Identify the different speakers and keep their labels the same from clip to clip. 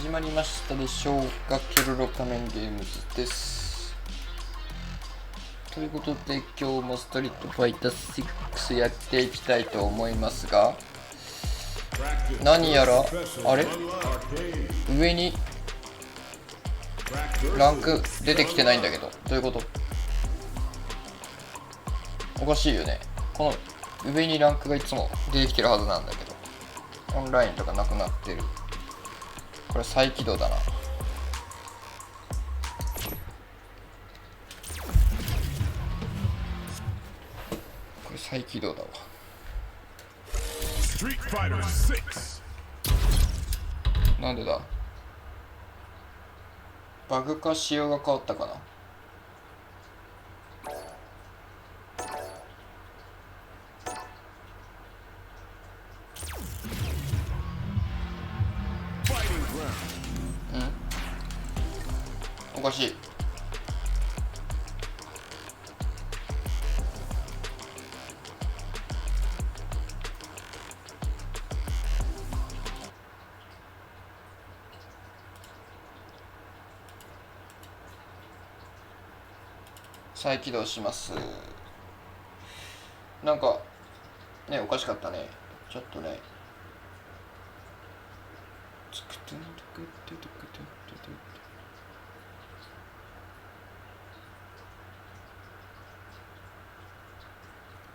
Speaker 1: 始まりましたでしょうか。ケロロ仮面ゲームズです。ということで今日もストリートファイター6やっていきたいと思いますが、何やらあれ上にランク出てきてないんだけど、どういうこと？おかしいよね。この上にランクがいつも出てきてるはずなんだけど、オンラインとかなくなってる。これ再起動だな。これ再起動だわ。なんでだ？バグか仕様が変わったかな。おかしい。再起動します。なんかね、おかしかったね。ちょっとね。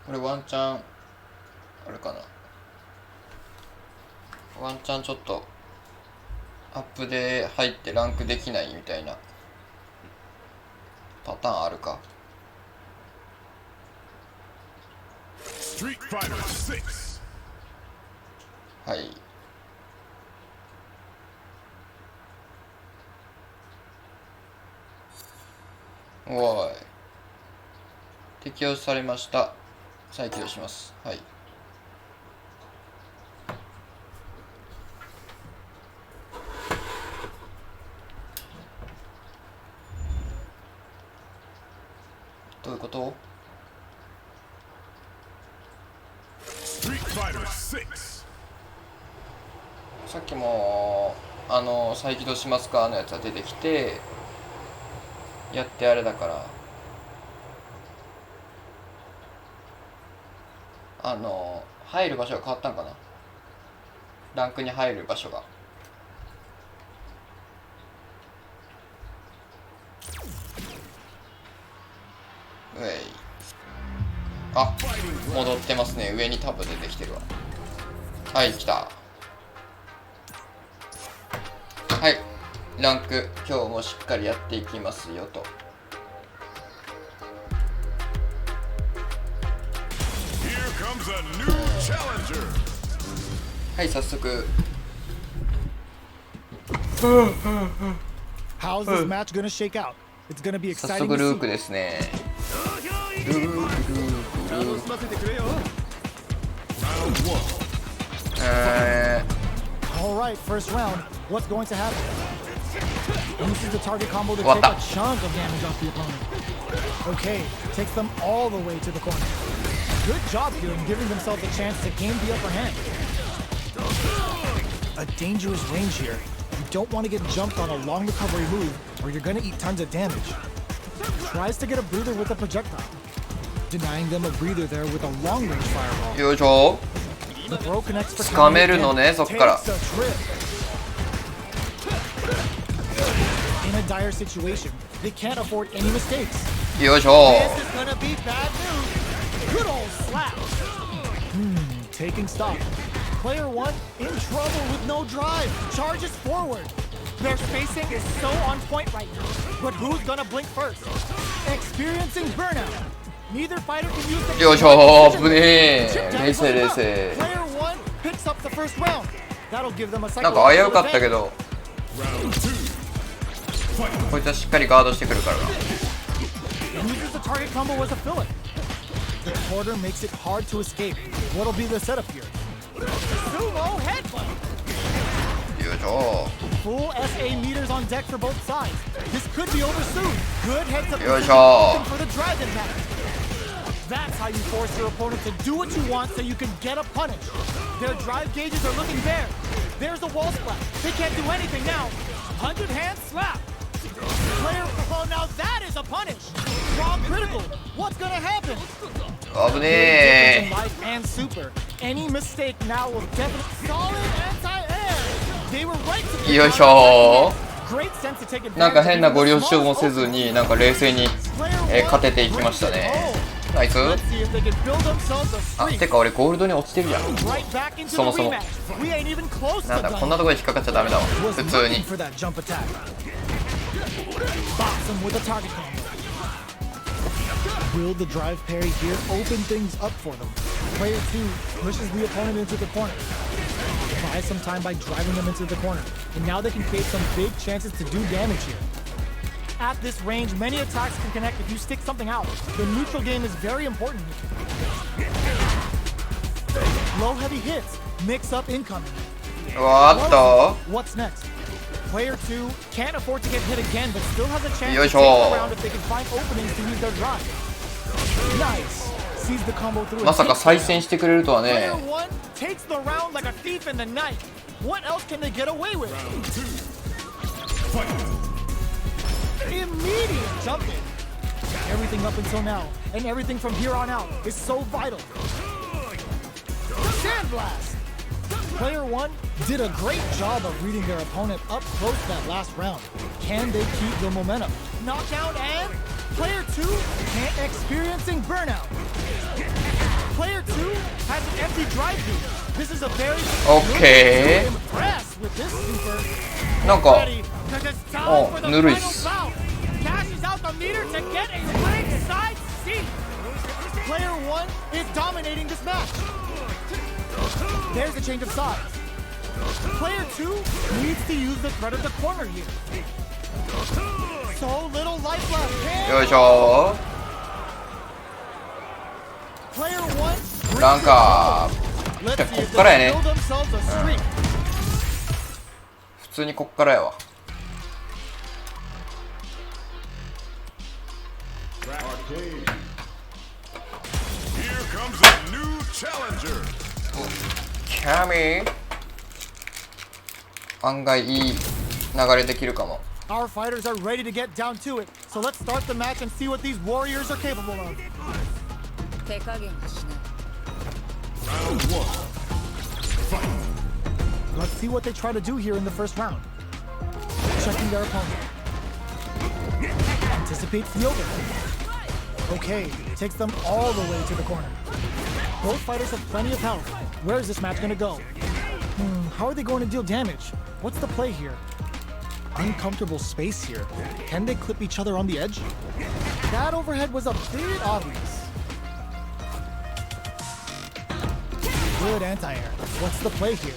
Speaker 1: これワンチャンあれかな。ワンチャンちょっとアップで入ってランクできないみたいなパターンあるか。はい。おーい。適用されました。再起動します。はい。どういうこと？さっきも再起動しますかのやつが出てきて、やってあれだから入る場所が変わったんかな。ランクに入る場所が。うえい。あ、戻ってますね。上にタブ出てきてるわ。はい、来た。はい、ランク今日もしっかりやっていきますよと。はい、早速早速ルークですね。ルーク
Speaker 2: Alright, first round. What's going to happen? Uses the target combo to take a chunk of damage off the opponent. Okay, takes them all the way to the corner. Good job here in giving themselves a chance to gain the upper hand. A dangerous range here. You don't want to get jumped on a long recovery move, or you're going to eat tons of damage. Tries to get a breather with a projectile. Denying them a breather there with a long range fireball.
Speaker 1: よいしょ。つかめるのね、そっから。よいしょ。
Speaker 2: Taking stock. Player 1 in trouble with no drive. Charges forward. Their spacing is so on point right now. But who's gonna blink first? Experiencing burnout. Neither fighter can use the
Speaker 1: よいしょ、危ねえ。冷静冷静。なんか危うかったけど、こいつはしっかりガードしてくるからな。
Speaker 2: The quarter makes it hard to escape. What'll be the setup here? Sumo headbutt. Full SA meters on deck for both sides. This could be over soon. Good heads up for the dragon match. That's how you force your opponent to do what you want so you can get a punish. Their drive gauges are looking bare. There's a wall splash. They can't do anything now. 100 hand slap. Player, oh, now that is a punish. Wrong critical. What's gonna happen?
Speaker 1: 危ねえ。
Speaker 2: Life and super. Any mistake now will definitely solid anti-air. They were right to
Speaker 1: よいしょ。
Speaker 2: Great sense to take advantage.
Speaker 1: なんか変なご了承もせずになんか冷静に、勝てていきましたね。ナイス。あ、てか俺ゴールドに落ちてるやん。そもそも。なんだこんなところで引っかかっちゃダメだわ。普通に。
Speaker 2: Will the drive parry here open things up for them? Player 2 pushes the opponent into the corner. Buys some time by driving them into the corner. And now they can create some big chances to do damage here. At this range, many attacks can connect if you stick something out. The neutral game is very important here. Low heavy hits, mix up incoming. What's next? Player 2 can't afford to get hit again, but still has a chance to take the round if they can find openings to use their drive. Nice. Sees the combo through.
Speaker 1: まさか再戦してくれるとはね。
Speaker 2: Player 1 takes the round like a thief in the night. What else can they get away with? Immediate jump in. Everything up until now, and everything from here on out is so vital. Sandblast. Player 1 did a great job of reading their opponent up close that last round. Can they keep the momentum? Knockdown and player 2 experiencing burnout. Player 2 has an empty drive through. This is a very
Speaker 1: Okay.
Speaker 2: impressed with this super.
Speaker 1: なんか
Speaker 2: Oh,
Speaker 1: ぬるいっす。
Speaker 2: Cashes out the meter to get a ringside seat. Player 1 is dominating this match. There's a change of sides. Player 2 needs to use the threat of the corner here. So little life left.
Speaker 1: よいしょ。
Speaker 2: Player 1
Speaker 1: なんかこっからやね。普通にこっからやわ。キャミー案外いい流れできるかも。
Speaker 2: Our fighters are ready to get down to it, so let's start the match and see what these warriors are capable of. Let's see what they try to do here in the first round. Checking their opponent. Anticipates the overhead. Okay, takes them all the way to the corner. Both fighters have plenty of health. Where is this match going to go? How are they going to deal damage? What's the play here? Uncomfortable space here. Can they clip each other on the edge? That overhead was a bit obvious. Good anti-air. What's the play here?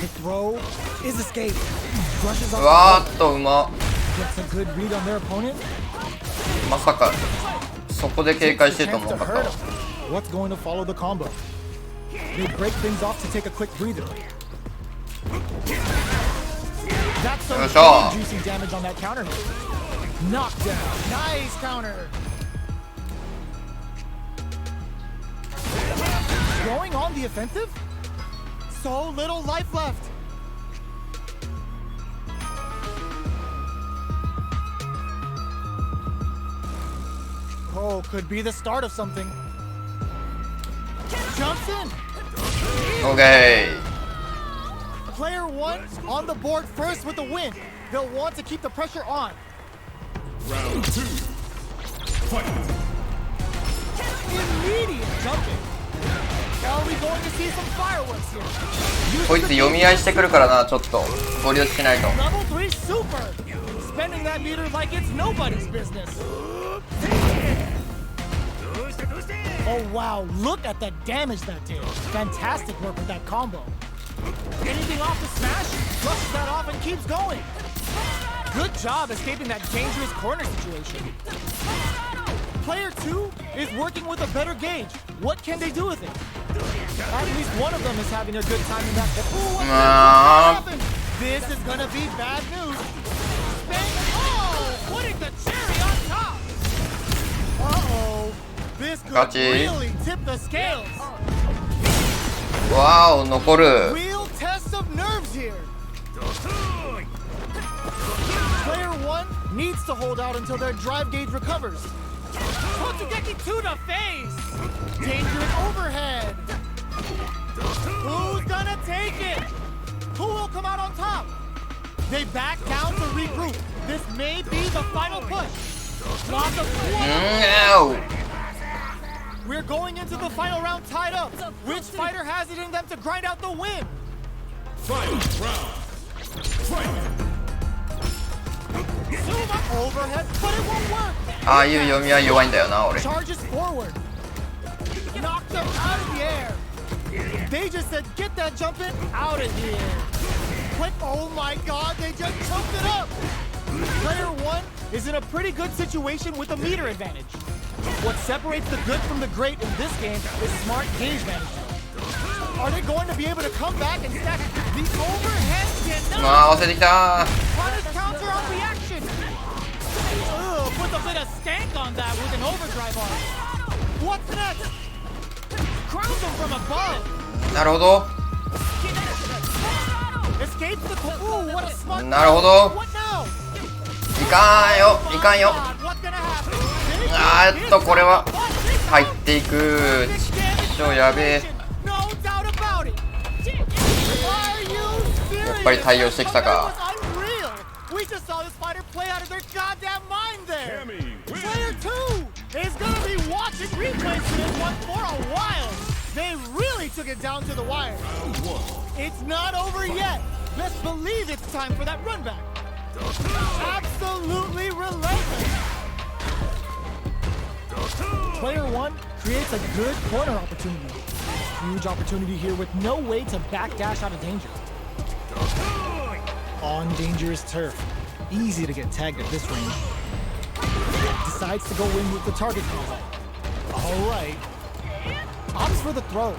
Speaker 2: The throw is escape. Brushes off.
Speaker 1: わーっとうま。
Speaker 2: Gets a good read on their opponent.
Speaker 1: まさかそこで警戒してると思うかったわ。
Speaker 2: What's going to follow the combo? They break things off to take a quick breather. That's some really juicy damage on that counter hit. Knockdown. Nice counter. Going on the offensive? So little life left. Oh, could be the start of something. Jumps in.
Speaker 1: Okay.
Speaker 2: Player 1 on the board first with the win. They'll want to keep the pressure on.
Speaker 3: Round 2. Fight.
Speaker 2: Immediate jumping. Are we going to see some fireworks here?
Speaker 1: こいつ読み合いしてくるからな。ちょっとご了承しないと。
Speaker 2: Level 3 super. Spending that meter like it's nobody's business. Oh wow, look at the damage that did. Fantastic work with that combo. Anything off the smash, brushes that off and keeps going. Good job escaping that dangerous corner situation. Player 2 is working with a better gauge. What can they do with it? At least one of them is having a good time in that. Ooh, what happened? This is gonna be bad news. Oh, putting the cherry on top. Uh-oh. This could really tip the scales.
Speaker 1: わーお残る。
Speaker 2: Real 1 needs to hold out until their drive gauge recovers. Totsugeki to the face! Dangerous overhead! Who's gonna take it? Who will come out on top? They back down to regroup. This may be the final push. Lots of
Speaker 1: No!
Speaker 2: We're going into the final round tied up. Which fighter has it in them to grind out the win?
Speaker 3: Final round. Fight.
Speaker 2: Zuma overhead, but it won't work.
Speaker 1: ああいう読みは弱いんだよな俺。
Speaker 2: Charges forward. Knocked them out of the air. They just said, get that jump in out of here. Quick, oh my god, they just choked it up. Player 1 is in a pretty good situation with a meter advantage. What separates the good from the great in this game is smart gauge management. Are they going to be able to come back and stack the overhead?
Speaker 1: 合わせてきた。
Speaker 2: Punish counter on reaction. Ugh, put a bit of stank on that with an overdrive arm. What's next? Crowns them from above.
Speaker 1: なるほど。
Speaker 2: Escapes the ooh, what a smart.
Speaker 1: なるほど。
Speaker 2: What now?
Speaker 1: いかんよ、いかんよ。
Speaker 2: What's gonna happen?
Speaker 1: これは入っていく。超やべえ。
Speaker 2: No doubt about it. Are you serious?
Speaker 1: やっぱり対応してきたか。
Speaker 2: Unreal. We just saw this fighter play out of their goddamn mind there.
Speaker 3: Cammy wins.
Speaker 2: Player 2 is gonna be watching replays for this one for a while. They really took it down to the wire.
Speaker 3: Round 1.
Speaker 2: It's not over yet. Best believe it's time for that run back. Absolutely relentless. Player 1 creates a good corner opportunity. Huge opportunity here with no way to backdash out of danger. On dangerous turf. Easy to get tagged at this range. Decides to go in with the target combo. All right. Opts for the throw.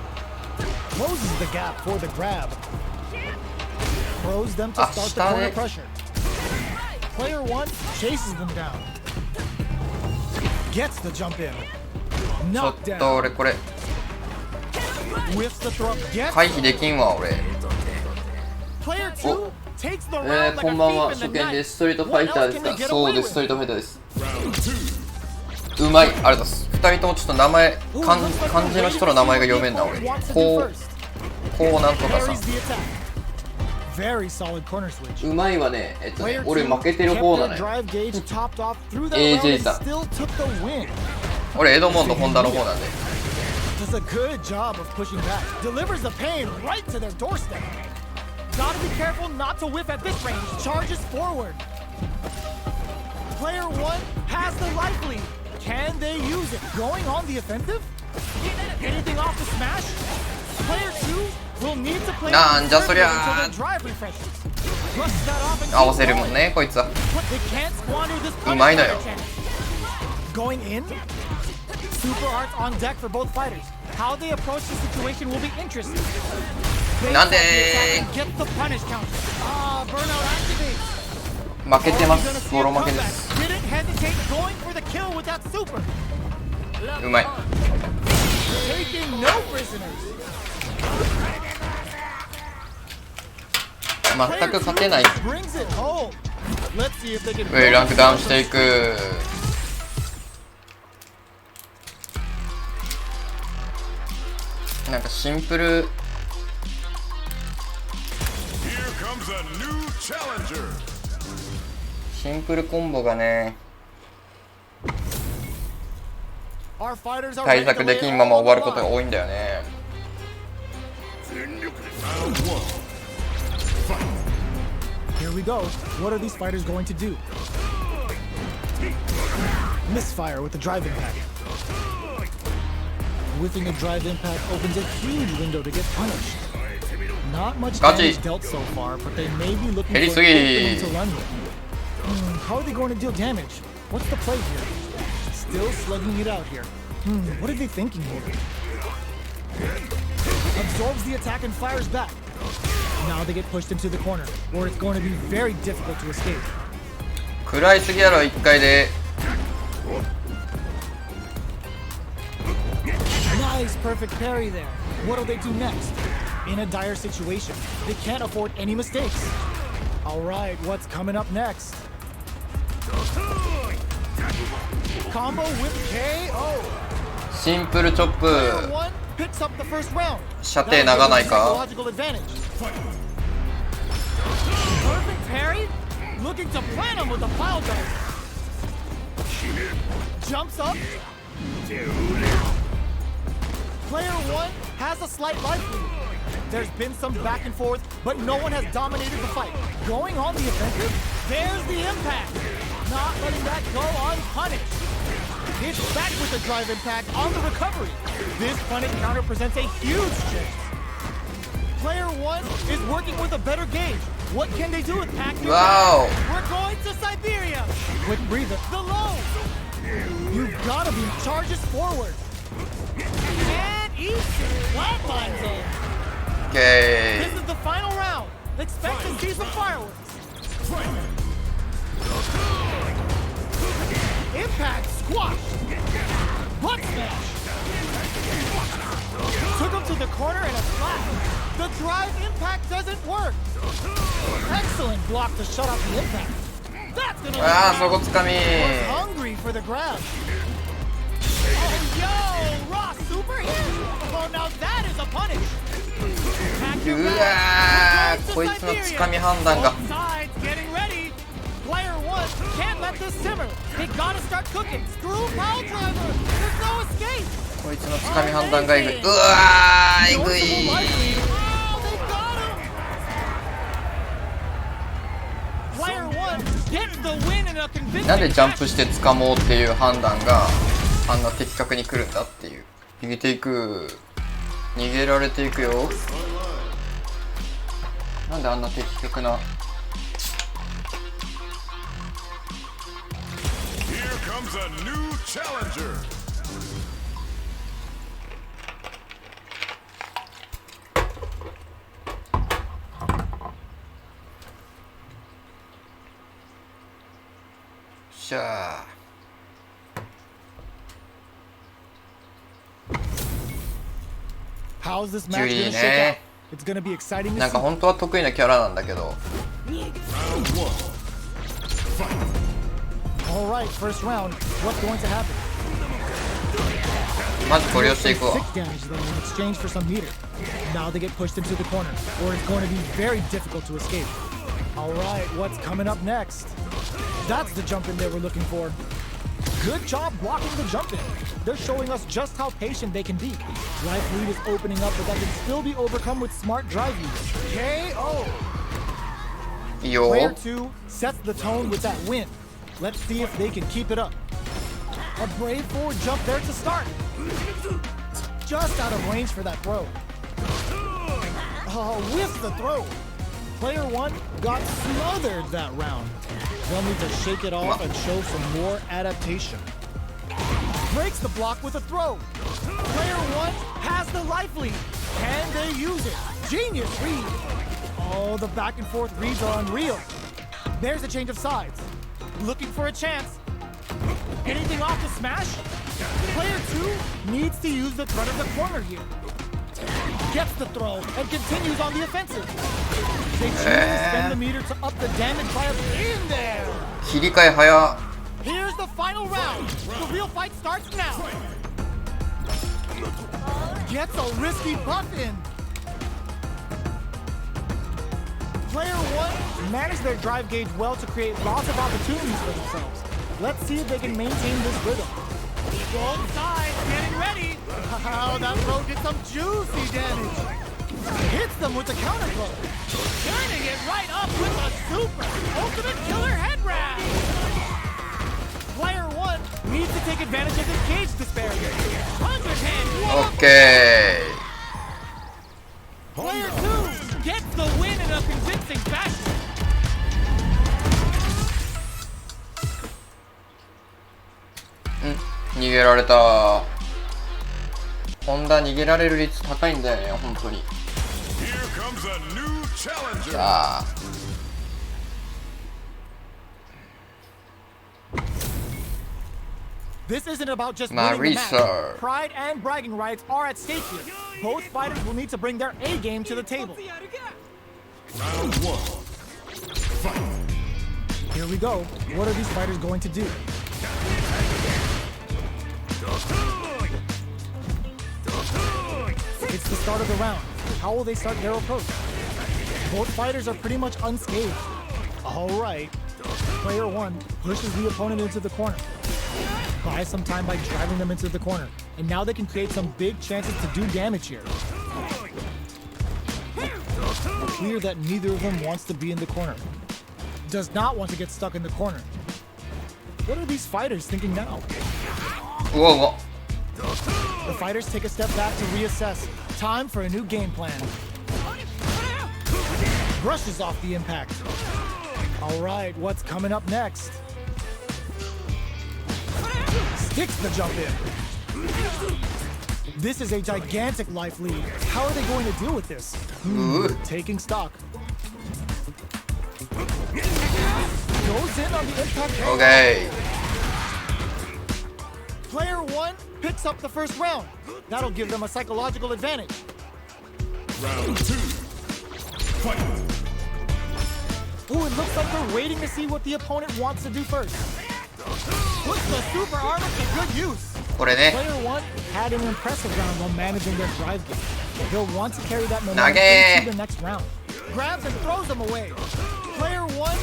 Speaker 2: Closes the gap for the grab. Throws them to start the corner pressure. Player 1 chases them down. Gets the jump in.
Speaker 1: ちょっ
Speaker 2: Knockdown.
Speaker 1: と俺これ
Speaker 2: Whiffs the throw. Gets
Speaker 1: 回避できんわ俺。
Speaker 2: Player 2 takes the round like
Speaker 1: こんばん
Speaker 2: a
Speaker 1: は。
Speaker 2: thief
Speaker 1: 初
Speaker 2: in the
Speaker 1: 見で
Speaker 2: night.
Speaker 1: す。ストリートファイターです
Speaker 2: What else can they
Speaker 1: か。
Speaker 2: get
Speaker 1: そう
Speaker 2: away
Speaker 1: です。
Speaker 2: with?
Speaker 1: ストリートファイターです。
Speaker 3: Round 2.
Speaker 1: うまい。ありがとうございます。2人ともちょっと名前漢字の人の名前が読めんな俺。こうなんとかさ
Speaker 2: Parries the attack. Very solid corner switch.
Speaker 1: うまいはねね
Speaker 2: Player
Speaker 1: 俺
Speaker 2: 2
Speaker 1: 負けてる
Speaker 2: kept
Speaker 1: 方な
Speaker 2: their
Speaker 1: のよ。
Speaker 2: drive gauge topped off through that
Speaker 1: AJ
Speaker 2: round and
Speaker 1: さん
Speaker 2: still took the win.
Speaker 1: 俺エドモンドホンダの方なんで。
Speaker 2: Does a good job of pushing back. Delivers the pain right to their doorstep. Gotta be careful not to whiff at this range. Charges forward. Player 1 has the life lead. Can they use it? Going on the offensive? Anything off the smash? Player 2 will need to play
Speaker 1: なんじゃそりゃ
Speaker 2: until their drive refreshes. Brush that off and
Speaker 1: 合わ
Speaker 2: keep
Speaker 1: せるも
Speaker 2: going.
Speaker 1: んねこいつは。
Speaker 2: But they can't squander this
Speaker 1: うまいのよ。
Speaker 2: punish chance. Going in? Super arts on deck for both fighters. How they approach the situation will be interesting. They
Speaker 1: なんで
Speaker 2: get the punish counter. Ah, burnout activates.
Speaker 1: 負けてま
Speaker 2: Are we gonna
Speaker 1: す。
Speaker 2: see
Speaker 1: ボ
Speaker 2: a
Speaker 1: ロ負けで
Speaker 2: comeback?
Speaker 1: す。
Speaker 2: Didn't hesitate going for the kill with that super.
Speaker 1: うまい。
Speaker 2: Taking no prisoners.
Speaker 1: 全く勝てない。
Speaker 2: Brings it home. Let's see if they can
Speaker 1: 上ランクダウンしていく。なんかシンプル
Speaker 3: Here comes a new challenger.
Speaker 1: シンプルコンボがね
Speaker 2: Our fighters are
Speaker 1: 対
Speaker 2: ready
Speaker 1: 策
Speaker 2: to
Speaker 1: で
Speaker 2: lay
Speaker 1: き
Speaker 2: it
Speaker 1: んまま
Speaker 2: all
Speaker 1: 終わる
Speaker 2: on
Speaker 1: こと
Speaker 2: the
Speaker 1: が
Speaker 2: line.
Speaker 1: 多いんだよね。
Speaker 3: Round 1. Fight.
Speaker 2: Here we go. What are these fighters going to do? Misfire with the drive impact. Whiffing a drive impact opens a huge window to get punished. Not much
Speaker 1: Gotcha.
Speaker 2: damage dealt so far, but they may be looking for
Speaker 1: Very
Speaker 2: an
Speaker 1: sweet.
Speaker 2: opening to run with. How are they going to deal damage? What's the play here? Still slugging it out here. What are they thinking here? Absorbs the attack and fires back. Now they get pushed into the corner, where it's going to be very difficult to escape.
Speaker 1: 食らいすぎやろ1回で。
Speaker 2: Nice, perfect parry there. What'll they do next? In a dire situation, they can't afford any mistakes. All right, what's coming up next? Combo with KO.
Speaker 1: シンプルチョッ
Speaker 2: Player
Speaker 1: プ。
Speaker 2: one picks up the first round.
Speaker 1: 射程長ないか？
Speaker 2: Psychological advantage. Perfect parry. Looking to plant him with a pile driver. Jumps up. Player one has a slight life lead. There's been some back and forth, but no one has dominated the fight. Going on the offensive, there's the impact. Not letting that go unpunished. Hits back with the drive impact on the recovery. This punish counter presents a huge chance. Player one is working with a better gauge. What can they do with pack?
Speaker 1: Wow.
Speaker 2: We're going to Siberia. Quick breather. The low. You've got to be charges forward. And easy. Flatline zone.
Speaker 1: Okay.
Speaker 2: This is the final round. Expect to see some fireworks. Impact squash. Butt smash. Took him to the corner in a slap. The drive impact doesn't work. Excellent block to shut out the impact. That's gonna
Speaker 1: Ah, そこつかみ。
Speaker 2: hungry for the grab. Oh, yo, raw super hit. Oh, now that is a punish.
Speaker 1: うわー、こいつのつかみ判断が。
Speaker 2: Sides getting ready. Player one can't let this simmer. They gotta start cooking. Screw pile driver. There's no escape.
Speaker 1: こいつのつかみ判断がえぐい。うわー、えぐい。
Speaker 2: Oh, they got him. Player one gets the win in a convincing
Speaker 1: なんでジャンプして掴もうっていう判断があんな的確に来るんだっていう。逃げていく。逃げられていくよ。なんであんな的確な。
Speaker 3: Here comes a new challenger.
Speaker 2: How's this match gonna shake out? It's gonna be exciting to see.
Speaker 1: なんか本当は得意なキャラなんだけど。
Speaker 2: All right, first round. What's going to happen?
Speaker 1: まずこれをしていくわ。
Speaker 2: 6 damage then in exchange for some meter. Now they get pushed into the corner, or it's going to be very difficult to escape. All right, what's coming up next? That's the jump in they were looking for. Good job blocking the jump in. They're showing us just how patient they can be. Life lead is opening up, but that can still be overcome with smart drive use. KO.
Speaker 1: いいよ。
Speaker 2: Player 2 sets the tone with that win. Let's see if they can keep it up. A brave forward jump there to start. Just out of range for that throw. Oh, whiffed the throw. Player 1 got smothered that round. They'll need to shake it off and show some more adaptation. Breaks the block with a throw. Player 1 has the life lead. Can they use it? Genius read. Oh, the back and forth reads are unreal. There's a change of sides. Looking for a chance. Anything off the smash? Player 2 needs to use the threat of the corner here. Gets the throw and continues on the offensive. They choose to spend the meter to up the damage by a in there.
Speaker 1: 切り替え早。
Speaker 2: Here's the final round. The real fight starts now. Gets a risky buff in. Player 1 managed their drive gauge well to create lots of opportunities for themselves. Let's see if they can maintain this rhythm. Both sides getting ready. Wow, that throw did some juicy damage. Hits them with the counter throw. Turning it right up with a super ultimate killer head wrap. Player 1 needs to take advantage of this gauge disparity. 100-hand.
Speaker 1: オッケ
Speaker 2: Player 2 gets the win in a convincing fashion.
Speaker 1: ー。逃げられた。ホンダ逃げられる率高いんだよね、本当に。
Speaker 3: Here comes a new challenger.
Speaker 1: さあ。
Speaker 2: This isn't about just winning the match.
Speaker 1: Marisa.
Speaker 2: Pride and bragging rights are at stake here. Both fighters will need to bring their A game to the table.
Speaker 3: Round 1. Fight.
Speaker 2: Here we go. What are these fighters going to do? It's the start of the round. How will they start their approach? Both fighters are pretty much unscathed. All right. Player 1 pushes the opponent into the corner. Buys some time by driving them into the corner. And now they can create some big chances to do damage here. Clear that neither of them wants to be in the corner. Does not want to get stuck in the corner. What are these fighters thinking now?
Speaker 1: Whoa.
Speaker 2: The fighters take a step back to reassess. Time for a new game plan. Brushes off the impact. All right, what's coming up next? Sticks the jump in. This is a gigantic life lead. How are they going to deal with this? Taking stock. Goes in on the impact.
Speaker 1: Okay.
Speaker 2: Player 1 picks up the first round. That'll give them a psychological advantage.
Speaker 3: Round 2. Fight.
Speaker 2: Ooh, it looks like they're waiting to see what the opponent wants to do first. Puts the super armor to good use.
Speaker 1: これね。
Speaker 2: Player 1 had an impressive round while managing their drive game. They'll want to carry that momentum
Speaker 1: 投げ
Speaker 2: into the next round. Grabs and throws them away. Player 1.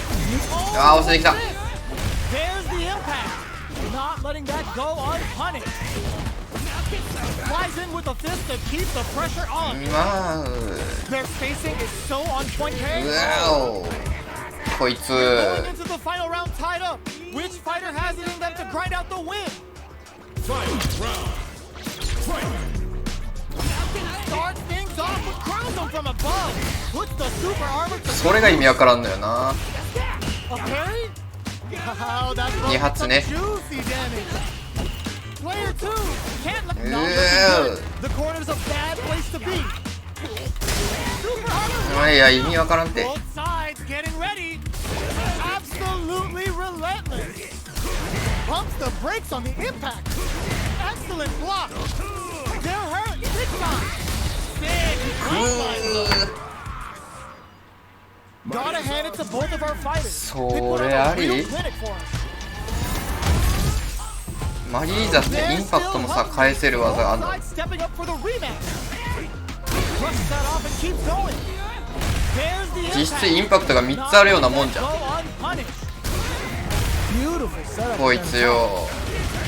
Speaker 1: Ah, 押してきた。
Speaker 2: There's the impact. Not letting that go unpunished. Flies in with a fist to keep the pressure on.
Speaker 1: まあ
Speaker 2: Their spacing is so on point.
Speaker 1: うわおこいつ
Speaker 2: Going into the final round tied up. Which fighter has it in them to grind out the win?
Speaker 3: Fight. Round. Fight.
Speaker 2: Starts things off with crows them from above. Puts the super armor to
Speaker 1: それが意味わからんのよな
Speaker 2: a parry? Wow, that's
Speaker 1: 2発ね
Speaker 2: juicy damage. Player 2 can't let
Speaker 1: Yeah.
Speaker 2: The corner's a bad place to be. Super armor.
Speaker 1: いや意味わからんって
Speaker 2: Both sides getting ready. Absolutely relentless. Pumps the brakes on the impact. Excellent block. They're hurt big time. Big frontline. Gotta hand it to both of our fighters. They put on a real clinic for us.
Speaker 1: マリーザってインパクトもさ返せる技があるの
Speaker 2: Both sides stepping up for the rematch. Brushes that off and keeps going. There's the impact.
Speaker 1: 実質インパクトが3つあるようなもんじゃん
Speaker 2: Beautiful setup.
Speaker 1: こいつよ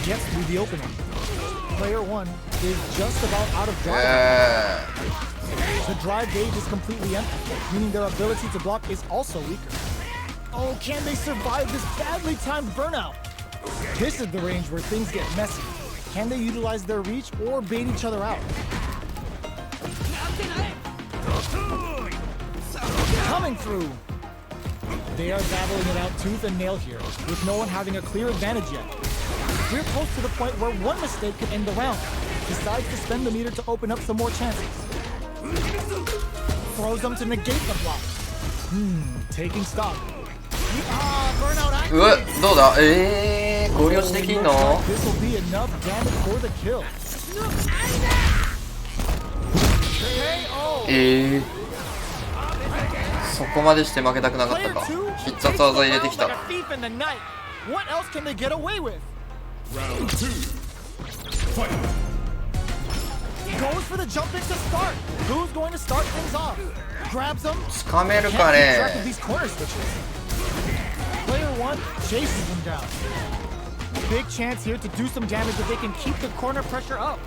Speaker 2: Gets through the opening. Player 1 is just about out of drive. The drive gauge is completely empty, meaning their ability to block is also weaker. Oh, can they survive this badly timed burnout? This is the range where things get messy. Can they utilize their reach or bait each other out? Coming through. They are battling it out tooth and nail here, with no one having a clear advantage yet. We're close to the point where one mistake could end the round. Decides to spend the meter to open up some more chances. Throws them to negate the block. Taking stock. Burnout
Speaker 1: うわ
Speaker 2: activates.
Speaker 1: どうだゴリ押しできんの
Speaker 2: This will be enough damage for the kill. KO.
Speaker 1: そこまでして負けたくなかったか
Speaker 2: Player 2
Speaker 1: 必殺技入れてきた
Speaker 2: like a thief in the night. What else can they get away with?
Speaker 3: Round 2. Fight.
Speaker 2: Goes for the jump in to start. Who's going to start things off? Grabs them.
Speaker 1: 掴める
Speaker 2: Can't
Speaker 1: か
Speaker 2: keep track of
Speaker 1: ね
Speaker 2: these corner switches. Player 1 chases them down. Big chance here to do some damage if they can keep the corner pressure up.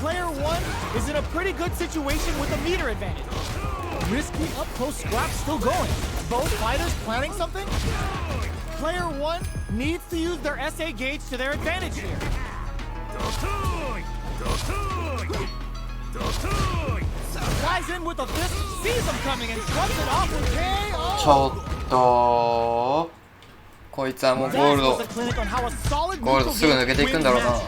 Speaker 2: Player 1 is in a pretty good situation with a meter advantage. Risky up-close scrap still going. Both fighters planning something? Player 1 needs to use their SA gauge to their advantage here. Flies in with a fist, sees them coming and shrugs it off with
Speaker 1: ち
Speaker 2: KO.
Speaker 1: ょっとこいつはもうゴールド
Speaker 2: That's the clinic on how a solid
Speaker 1: ゴールドすぐ抜けていくんだろうな
Speaker 2: wins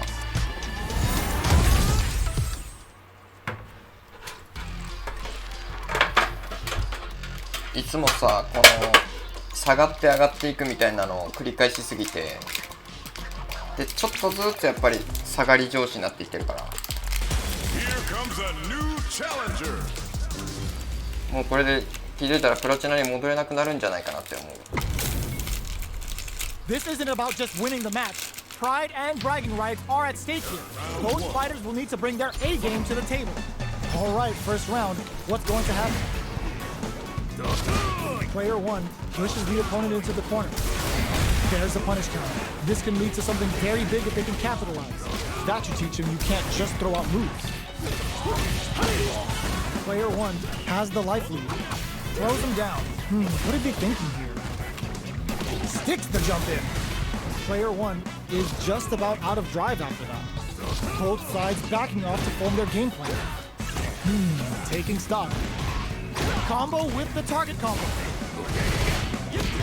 Speaker 2: matches.
Speaker 1: いつもさこの下がって上がっていくみたいなのを繰り返しすぎてでちょっとずつやっぱり下がり上司になってきてるから
Speaker 3: Here comes a new challenger.
Speaker 1: もうこれで気づいたらプラチナに戻れなくなるんじゃないかなって思う
Speaker 2: This isn't about just winning the match. Pride and bragging rights are at stake here. Both fighters will need to bring their A game to the table. All right, first round. What's going to happen? Player 1 pushes the opponent into the corner. There's a punish counter. This can lead to something very big if they can capitalize. That should teach him you can't just throw out moves. Player 1 has the life lead. Throws him down. What are they thinking here? Sticks the jump in. Player 1 is just about out of drive after that. Both sides backing off to form their game plan. Taking stock. Combo with the target combo.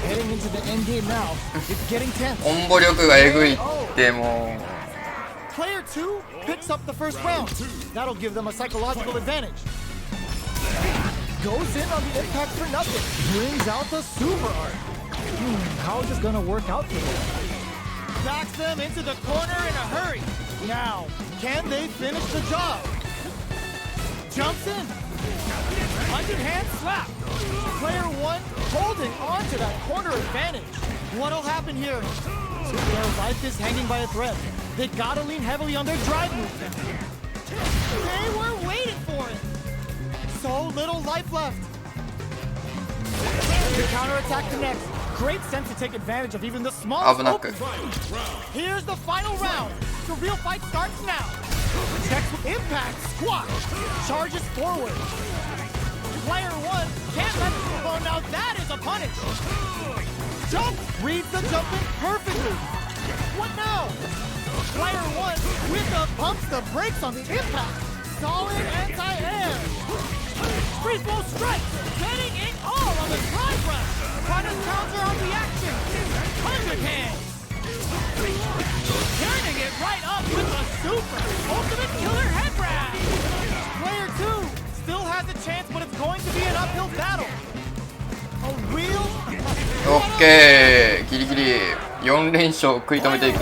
Speaker 2: Heading into the end game now. It's getting tense.
Speaker 1: コンボ力がえぐいってもう。
Speaker 2: Player 2 picks up the first round. That'll give them a psychological advantage. Goes in on the impact for nothing. Brings out the super art. How is this gonna work out for them? Backs them into the corner in a hurry. Now, can they finish the job? Jumps in. Underhand slap. Player 1 holding on to that corner advantage. What'll happen here? Their life is hanging by a thread. They gotta lean heavily on their drive move now. They were waiting for it. So little life left. The counterattack connects. Great sense to take advantage of even the smallest open. Here's the final round. The real fight starts now. Checks with impact. Squat. Charges forward. Player 1 can't let it go. Now that is a punish. Jump. Reads the jump in perfectly. What now? Player 1 with the pumps the brakes on the impact. Solid anti-air. Free throw strike. Getting it all on the drive round. Trying to counter on the action. Underhand. Turning it right up with a super ultimate killer head grab. Player 2 still has a chance, but it's going to be an uphill battle. A real.
Speaker 1: オッケー、ギリギリ4連勝食い止めていく。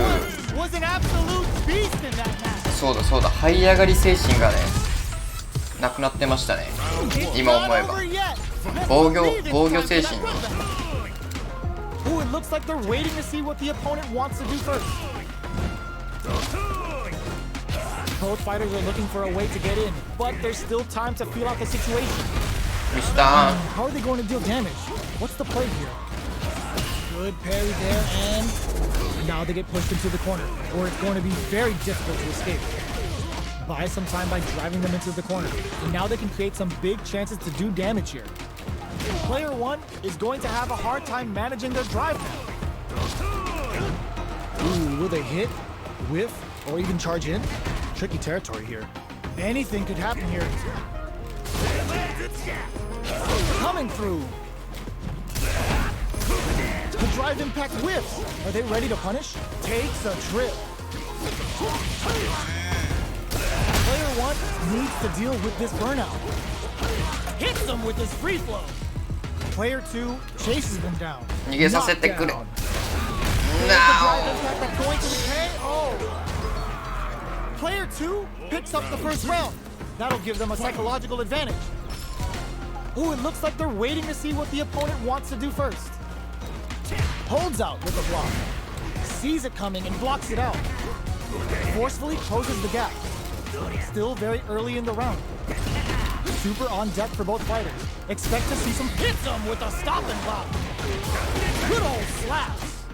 Speaker 2: Was an absolute beast in that match.
Speaker 1: そうだそうだ、這い上がり精神がねなくなってましたね。今思えば防御精神。
Speaker 2: Ooh, it looks like they're waiting to see what the opponent wants to do first. Both fighters are looking for a way to get in, but there's still time to feel out the situation.
Speaker 1: ミスター
Speaker 2: How are they going to deal damage? What's the play here? Good parry there, and now they get pushed into the corner, where it's going to be very difficult to escape. Buy some time by driving them into the corner, and now they can create some big chances to do damage here. Player 1 is going to have a hard time managing their drive now. Ooh, will they hit, whiff, or even charge in? Tricky territory here. Anything could happen here. Coming through. The drive impact whiffs. Are they ready to punish? Takes a trip. Player 1 needs to deal with this burnout. Hits them with his free flow. Player 2 chases them down.
Speaker 1: 逃げさせてくれ。
Speaker 2: There's the drive impact that's going to decay. Oh. Player 2 picks up the first round. That'll give them a psychological advantage. Ooh, it looks like they're waiting to see what the opponent wants to do first. Holds out with a block. Sees it coming and blocks it out. Forcefully closes the gap. Still very early in the round. Super on deck for both fighters. Expect to see some hits them with a stop and block. Good old slaps.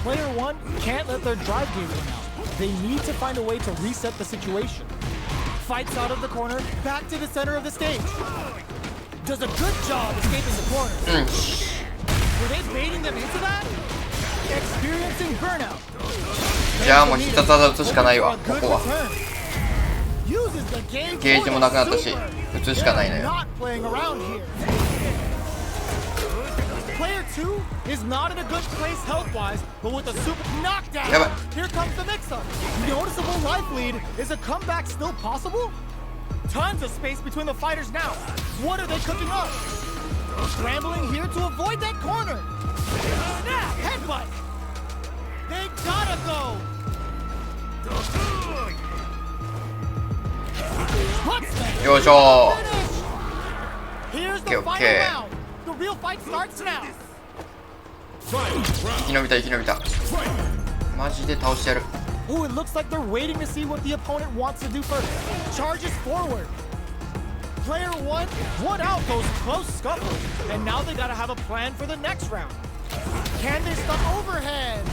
Speaker 2: Player 1 can't let their drive game win out. They need to find a way to reset the situation. Fights out of the corner, back to the center of the stage. Does a good job escaping the corner. Were they baiting them into that? Experiencing burnout.
Speaker 1: じゃあもう必殺技打つしかないわ、ここは。ゲージもなくなったし、打つしかないのよ。
Speaker 2: Player 2 is not in a good place health-wise, but with a super knockdown, here comes the mix-up. Noticeable life lead. Is a comeback still possible? Tons of space between the fighters now. What are they cooking up? Scrambling here to avoid that corner. Snap! Headbutt! They gotta go!
Speaker 1: よいしょ。
Speaker 2: Here's the final round. The real fight starts now.
Speaker 1: 生き延びた生き延びた。マジで倒してやる。
Speaker 2: Ooh, it looks like they're waiting to see what the opponent wants to do first. Charges forward. Player one out those close scuffles, and now they gotta have a plan for the next round. Can they stop overhead?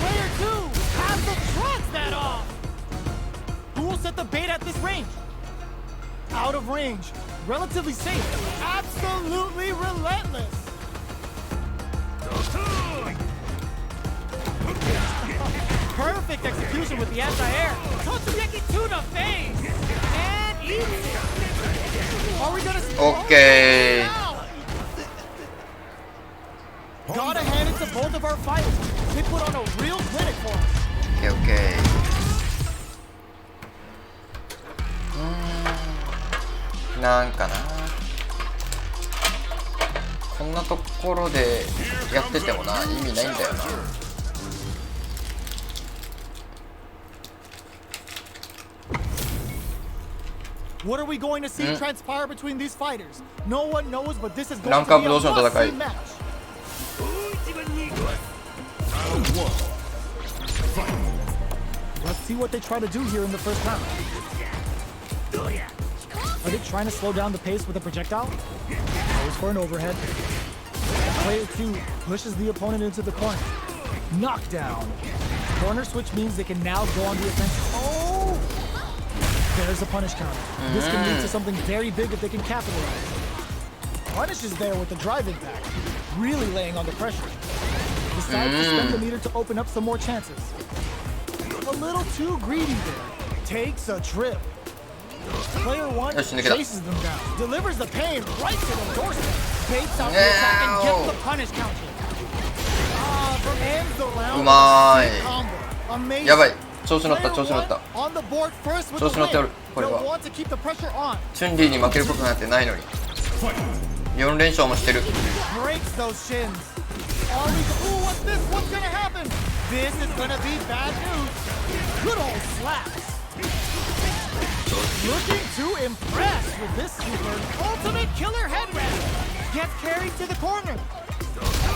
Speaker 2: Player two has the drugs that off. Who will set the bait at this range? Out of range, relatively safe, absolutely relentless. Perfect execution with the anti-air. Totsuyeki to the face. And eats it. Are we gonna see?
Speaker 1: Okay.
Speaker 2: Gotta hand it to both of our fighters. They put on a real clinic for us.
Speaker 1: Okay, okay. なんかな、こんなところでやっててもな意味ないんだよな。
Speaker 2: What are we going to see transpire between these fighters? No one knows, but this is going
Speaker 1: ラン
Speaker 2: to
Speaker 1: クアッ
Speaker 2: be
Speaker 1: プ
Speaker 2: a
Speaker 1: 同士の戦
Speaker 2: must-see
Speaker 1: い。
Speaker 2: match. Let's see what they try to do here in the first round. Are they trying to slow down the pace with a projectile? Goes for an overhead. Player 2 pushes the opponent into the corner. Knockdown. Corner switch means they can now go on the offensive. Oh! There's a punish counter. This can lead to something very big if they can capitalize. Punish is there with the drive impact, really laying on the pressure. Decides to spend the meter to open up some more chances. A little too greedy there. Takes a trip. Player one chases them down, delivers the pain right to the doorstep, baits out the attack and gets the punish counter. Ends the round with a sick combo. Amazing.
Speaker 1: やばい、調子乗った調子乗った。
Speaker 2: On the board first with
Speaker 1: 調子乗っておる。
Speaker 2: the
Speaker 1: これ
Speaker 2: win.
Speaker 1: は
Speaker 2: They'll want to keep the pressure on.
Speaker 1: チュンリーに負けることなんてないのに。4連勝もしてる。
Speaker 2: Breaks those shins. Ooh, what's this? What's gonna happen? This is gonna be bad news. Good old slaps. Looking to impress with this super ultimate killer headrest. Gets carried to the corner.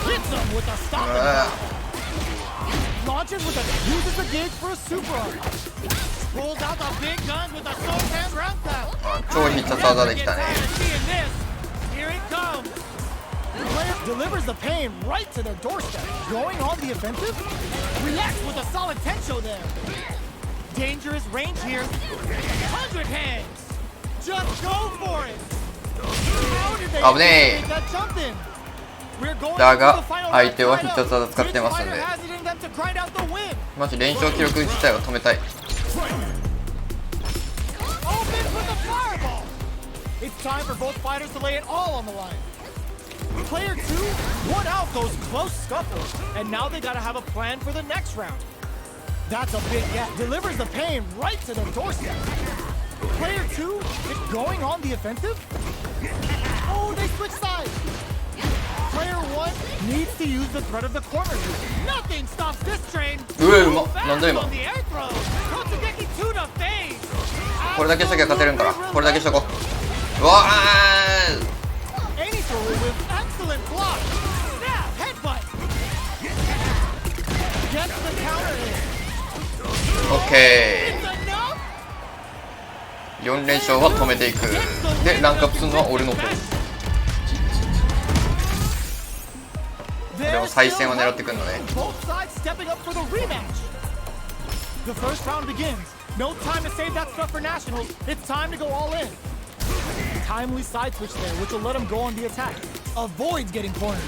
Speaker 2: Hits him with a stop and go. Launches with uses the gauge for a super arm. Pulls out the big guns with a sword hand ground tap.
Speaker 1: 超必殺技できたね。
Speaker 2: Here it comes. The player delivers the pain right to their doorstep. Going on the offensive? Reacts with a solid tencho there. Dangerous range here. 100 hands. Just go for it. How did they make that jump in? We're going to
Speaker 1: だが
Speaker 2: the final
Speaker 1: 相手は
Speaker 2: round.
Speaker 1: 必殺技使ってますの
Speaker 2: Which
Speaker 1: で
Speaker 2: fighter has it in them to grind out the win?
Speaker 1: マジ連勝記録自体を止めたい。
Speaker 2: Opens with a fireball. It's time for both fighters to lay it all on the line. Player 2 won out those close scuffles, and now they gotta have a plan for the next round. That's a big gap. Delivers the pain right to the doorstep. Player 2 is going on the offensive. Oh, they switch sides. Player 1 needs to use the threat of the corner. Nothing stops this train.
Speaker 1: うえうま、なんだ今。
Speaker 2: On the air throw. Totsugeki to the face.
Speaker 1: これだけしときゃ勝てるんから。これだけしとこう。うわあ。
Speaker 2: Any throw with excellent block. Snap, headbutt. Gets the counter in.
Speaker 1: オッケ
Speaker 2: It's enough.
Speaker 1: ー。4連勝は止めていく。でランクアップするのは俺の方。でも再戦を狙ってくるのね。
Speaker 2: Both sides stepping up for the rematch. The first round begins. No time to save that stuff for nationals. It's time to go all in. Timely side switch there, which will let him go on the attack. Avoids getting cornered.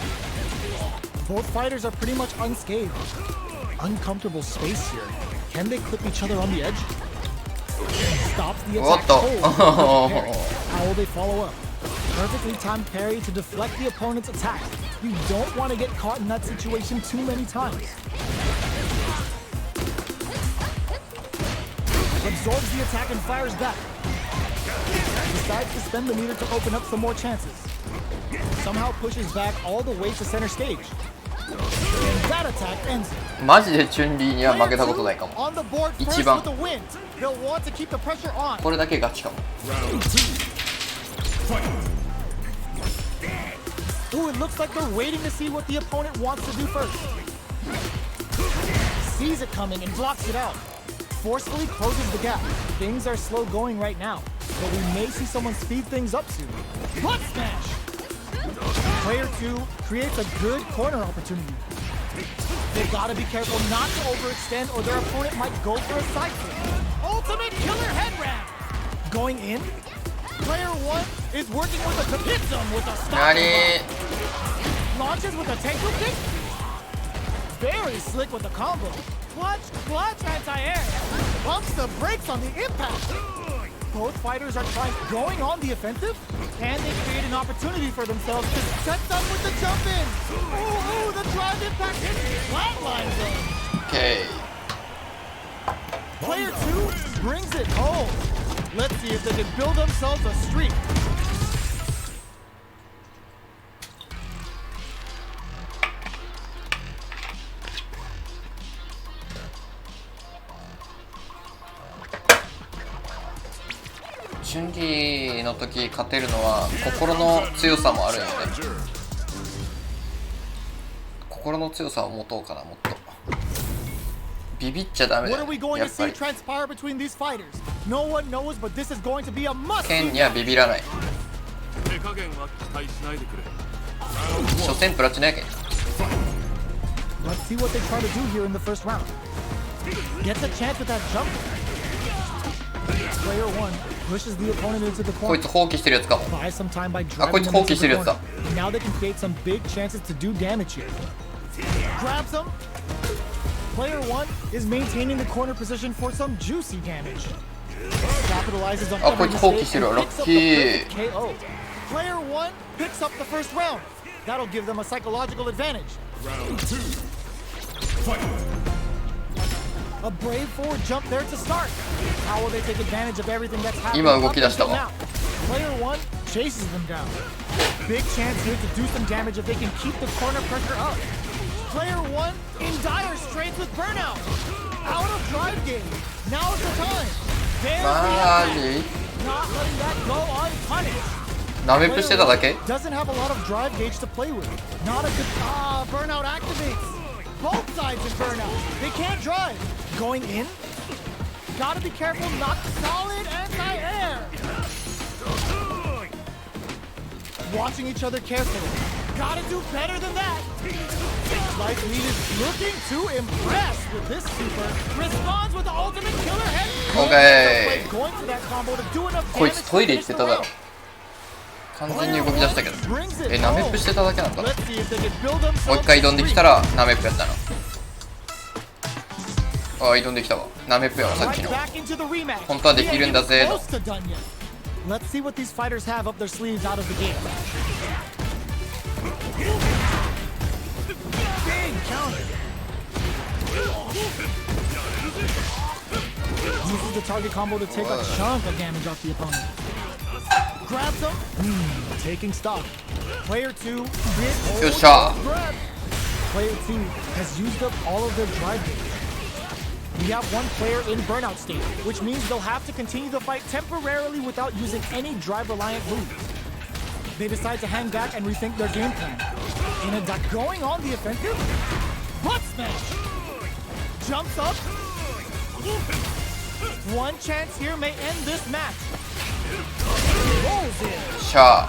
Speaker 2: Both fighters are pretty much unscathed. Uncomfortable space here. Can they clip each other on the edge? Stops the attack cold. How will they follow up? Perfectly timed parry to deflect the opponent's attack. You don't want to get caught in that situation too many times. Absorbs the attack and fires back. Decides to spend the meter to open up some more chances. Somehow pushes back all the way to center stage. And that attack ends it.
Speaker 1: マジでチュンリーには負けたことないかも。
Speaker 2: On the board first
Speaker 1: 一番
Speaker 2: with the win. They'll want to keep the pressure on.
Speaker 1: これだけガチかも。
Speaker 2: Ooh, it looks like they're waiting to see what the opponent wants to do first. Sees it coming and blocks it out. Forcefully closes the gap. Things are slow going right now, but we may see someone speed things up soon. Butt smash! Player 2 creates a good corner opportunity. They've got to be careful not to overextend or their opponent might go for a side flip. Ultimate killer head wrap! Going in? Player 1 is working with a hits him with a stop. Launches with a Tenku kick. Very slick with the combo. Clutch, anti-air. Bumps the brakes on the impact. Both fighters are going on the offensive, and they create an opportunity for themselves to set up with the jump in. Ooh, the drive impact hits flatline zone.
Speaker 1: Okay.
Speaker 2: Player 2 brings it home. Let's see if they can build themselves a streak.
Speaker 1: 春季の時勝てるのは心の強さもあるよね。心の強さを持とうかな、もっと。ビビっちゃダメだよ、やっぱり。剣にはビビらない。所詮プラチナやけん。
Speaker 2: Let's see what they try to do here in the first round. Gets a chance with that jump. Player 1 pushes the opponent into the corner.
Speaker 1: こいつ放棄してるやつかも。
Speaker 2: Buy some time by
Speaker 1: あ、こい
Speaker 2: driving
Speaker 1: つ
Speaker 2: them
Speaker 1: 放
Speaker 2: into
Speaker 1: 棄して
Speaker 2: the
Speaker 1: るやつ
Speaker 2: corner.
Speaker 1: だ。
Speaker 2: Now they can create some big chances to do damage here. Grabs him. Player 1 is maintaining the corner position for some juicy damage. Capitalizes on
Speaker 1: あ、こい
Speaker 2: every
Speaker 1: つ放棄
Speaker 2: mistake
Speaker 1: してる
Speaker 2: and
Speaker 1: わ。ラ
Speaker 2: picks
Speaker 1: ッ
Speaker 2: up
Speaker 1: キ
Speaker 2: the
Speaker 1: ー。
Speaker 2: perfect KO. Player 1 picks up the first round. That'll give them a psychological advantage.
Speaker 3: Round 2. Fight.
Speaker 2: A brave forward jump there to start. How will they take advantage of everything that's happening
Speaker 1: 今動
Speaker 2: up
Speaker 1: き出した
Speaker 2: until
Speaker 1: わ。
Speaker 2: now? Player 1 chases them down. Big chance here to do some damage if they can keep the corner pressure up. Player 1 in dire straits with burnout. Out of drive game. Now's the time. There's the
Speaker 1: マ
Speaker 2: impact.
Speaker 1: ジ
Speaker 2: Not letting that go unpunished.
Speaker 1: ナメプしてただけ
Speaker 2: Doesn't have a lot of drive gauge to play with. Not a good burnout activates. Both sides in burnout. They can't drive. Going in. Gotta be careful, not solid anti-air. Watching each other carefully. Gotta do better than that. Life Lead is looking to impress with this super. Responds with the ultimate killer head.
Speaker 1: Okay.
Speaker 2: Going for that combo to do enough
Speaker 1: こい
Speaker 2: damage
Speaker 1: つ
Speaker 2: to
Speaker 1: トイレ行
Speaker 2: finish
Speaker 1: って
Speaker 2: the
Speaker 1: ただろ。
Speaker 2: round.
Speaker 1: 完全に動き出したけど。
Speaker 2: Brings it
Speaker 1: ナメ
Speaker 2: home.
Speaker 1: プしてただけなんだ。も
Speaker 2: Let's see if they can build
Speaker 1: う
Speaker 2: themselves
Speaker 1: 一回挑んできた
Speaker 2: a
Speaker 1: らナメプやったな。あ、挑んできたわ。ナメプやわ、さっき
Speaker 2: streak.
Speaker 1: の。
Speaker 2: Right back into the rematch.
Speaker 1: 本当はできるんだぜ
Speaker 2: We ain't even close to done yet. Let's see what these fighters have up their sleeves out of the game. Big counter. Uses the target combo to take a chunk of damage off the opponent. Grabs him. Taking stock. Player 2 did
Speaker 1: Good shot.
Speaker 2: grab. Player 2 has used up all of their drive gauge. We have one player in burnout state, which means they'll have to continue the fight temporarily without using any drive-reliant moves. They decide to hang back and rethink their game plan. In a going on the offensive, butt smash. Jumps up. One chance here may end this match. Rolls in.
Speaker 1: シャー。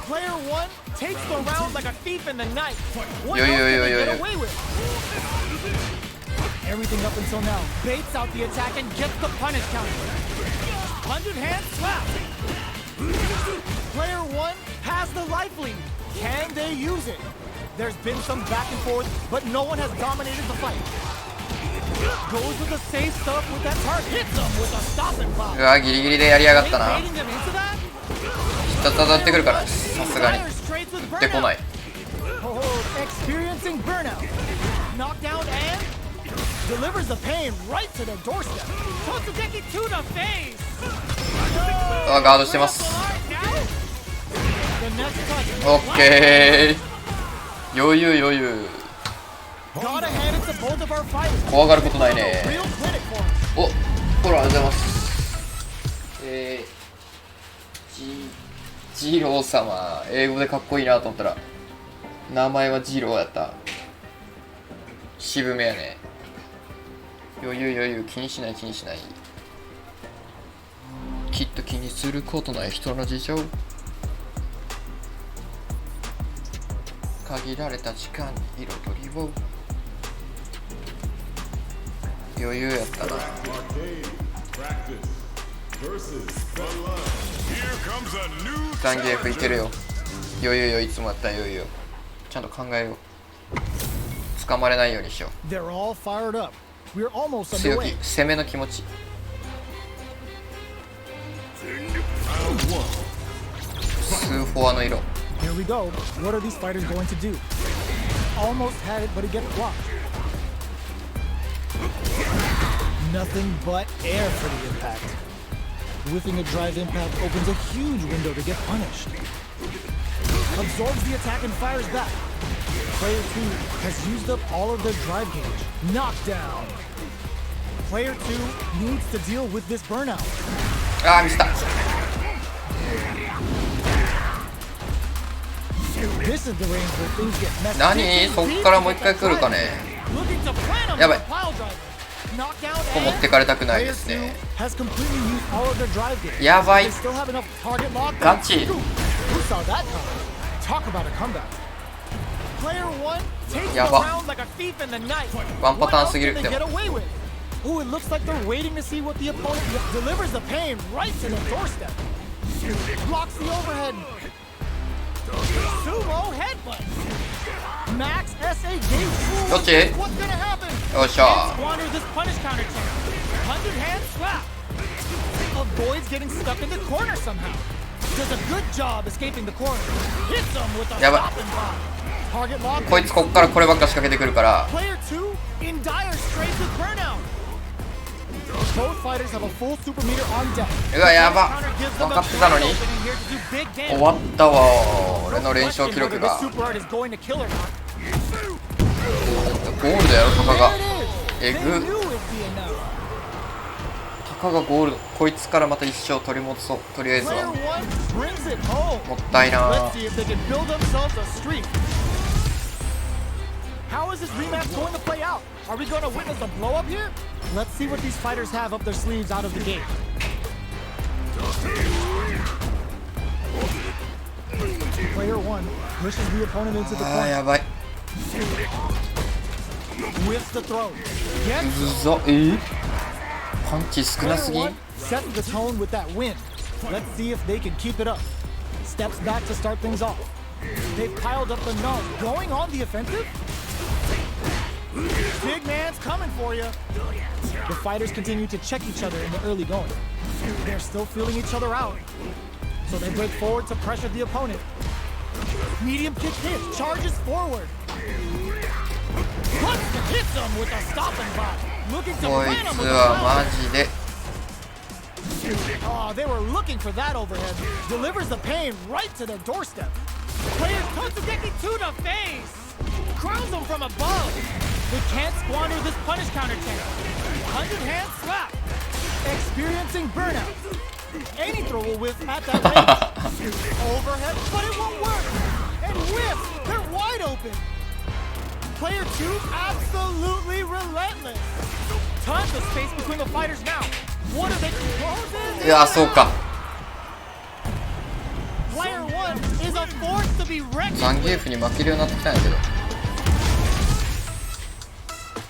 Speaker 2: Player 1 takes the round like a thief in the night. What
Speaker 1: Yo,
Speaker 2: else
Speaker 1: yo,
Speaker 2: can
Speaker 1: yo,
Speaker 2: they
Speaker 1: yo,
Speaker 2: get
Speaker 1: yo.
Speaker 2: away with? Everything up until now. Baits out the attack and gets the punish counter. 100-hand slap. Player 1 has the life lead. Can they use it? There's been some back and forth, but no one has dominated the fight. Goes with the safe stuff with that target. Hits him with a stop and block.
Speaker 1: うわ、ギリギリでやりやがったな。
Speaker 2: Baiting them into that?
Speaker 1: 必殺当たってくるから、さすがに。
Speaker 2: Dire straits with
Speaker 1: 出こない。
Speaker 2: Oh, experiencing burnout. Knockdown and delivers the pain right to their doorstep. Totsugeki to the face.
Speaker 1: あ、ガードしてます。
Speaker 2: The next touch.
Speaker 1: オッケー。余裕余裕。
Speaker 2: Gotta hand it to both of our fighters.
Speaker 1: 怖がることないね。
Speaker 2: Real clinic for us.
Speaker 1: お、ほら、ありがとうございます。ジロー様、英語でかっこいいなと思ったら名前はジローやった。渋めやね。余裕、気にしない。きっと気にすることない人の事情。限られた時間に彩りを。余裕やったな。残ゲー吹いてるよ。余裕よ、いつもやったら余裕よ。ちゃんと考えよう。捕まれないようにしよう。強気、攻めの気持ち。スーフォアの色。
Speaker 2: Here we go. What are these fighters going to do? Almost had it, but he gets blocked. Nothing but air for the impact. Whiffing a drive impact opens a huge window to get punished. Absorbs the attack and fires back. Player 2 has used up all of their drive gauge. Knockdown. Player 2 needs to deal with this burnout.
Speaker 1: あー、ミスった。何？そっからもう一回来るかね。やばい。ここ持ってかれたくないですね。やばい。ガチ。やば。ワンパターンすぎる。でも。
Speaker 2: Ooh, it looks like they're waiting to see what the opponent delivers the pain right to the doorstep. Blocks the overhead. Sumo headbutt. Max SA gauge.
Speaker 1: どっち？
Speaker 2: What's gonna happen?
Speaker 1: よっしゃ。
Speaker 2: Squander this punish counter chance. 100 hand slap. Avoids getting stuck in the corner somehow. Does a good job escaping the corner. Hits him with a stop and block. Target lock.
Speaker 1: こいつこっからこればっか仕掛けてくるから。
Speaker 2: Player 2 in dire straits with burnout. Both fighters have a full super meter on deck.
Speaker 1: うわ、やば。分かってたのに。終わったわ。俺の連勝記録が。ゴールだよ、タカが。えぐ。タカがゴール。こいつからまた一生取り戻そう。とりあえずは。もったいな。
Speaker 2: How is this rematch going to play out? Are we going to witness a blow up here? Let's see what these fighters have up their sleeves out of the gate. Player 1 pushes the opponent into the corner.
Speaker 1: やばい。
Speaker 2: Whiffs the throw.
Speaker 1: うざ。パンチ少なすぎん。
Speaker 2: Sets the tone with that win. Let's see if they can keep it up. Steps back to start things off. They've piled up the null. Going on the offensive? Big man's coming for you. The fighters continue to check each other in the early going. They're still feeling each other out. So they break forward to pressure the opponent. Medium kick hits, charges forward. Hits him with a stop and block. Looking to plant him with a Oh, they were looking for that overhead. Delivers the pain right to their doorstep. Player Totsugeki to the face. Crowns him from above. They can't squander this punish counter chance. 100 hand slap. Experiencing burnout. Any throw will whiff at that range. Overhead, but it won't work. And whiff. They're wide open. Player 2 absolutely relentless. Tons of space between the fighters now. What are they closing?
Speaker 1: いや、そうか。
Speaker 2: Player 1 is a force to be reckoned with.
Speaker 1: ザンゲーフに負けるようになってきたんやけど。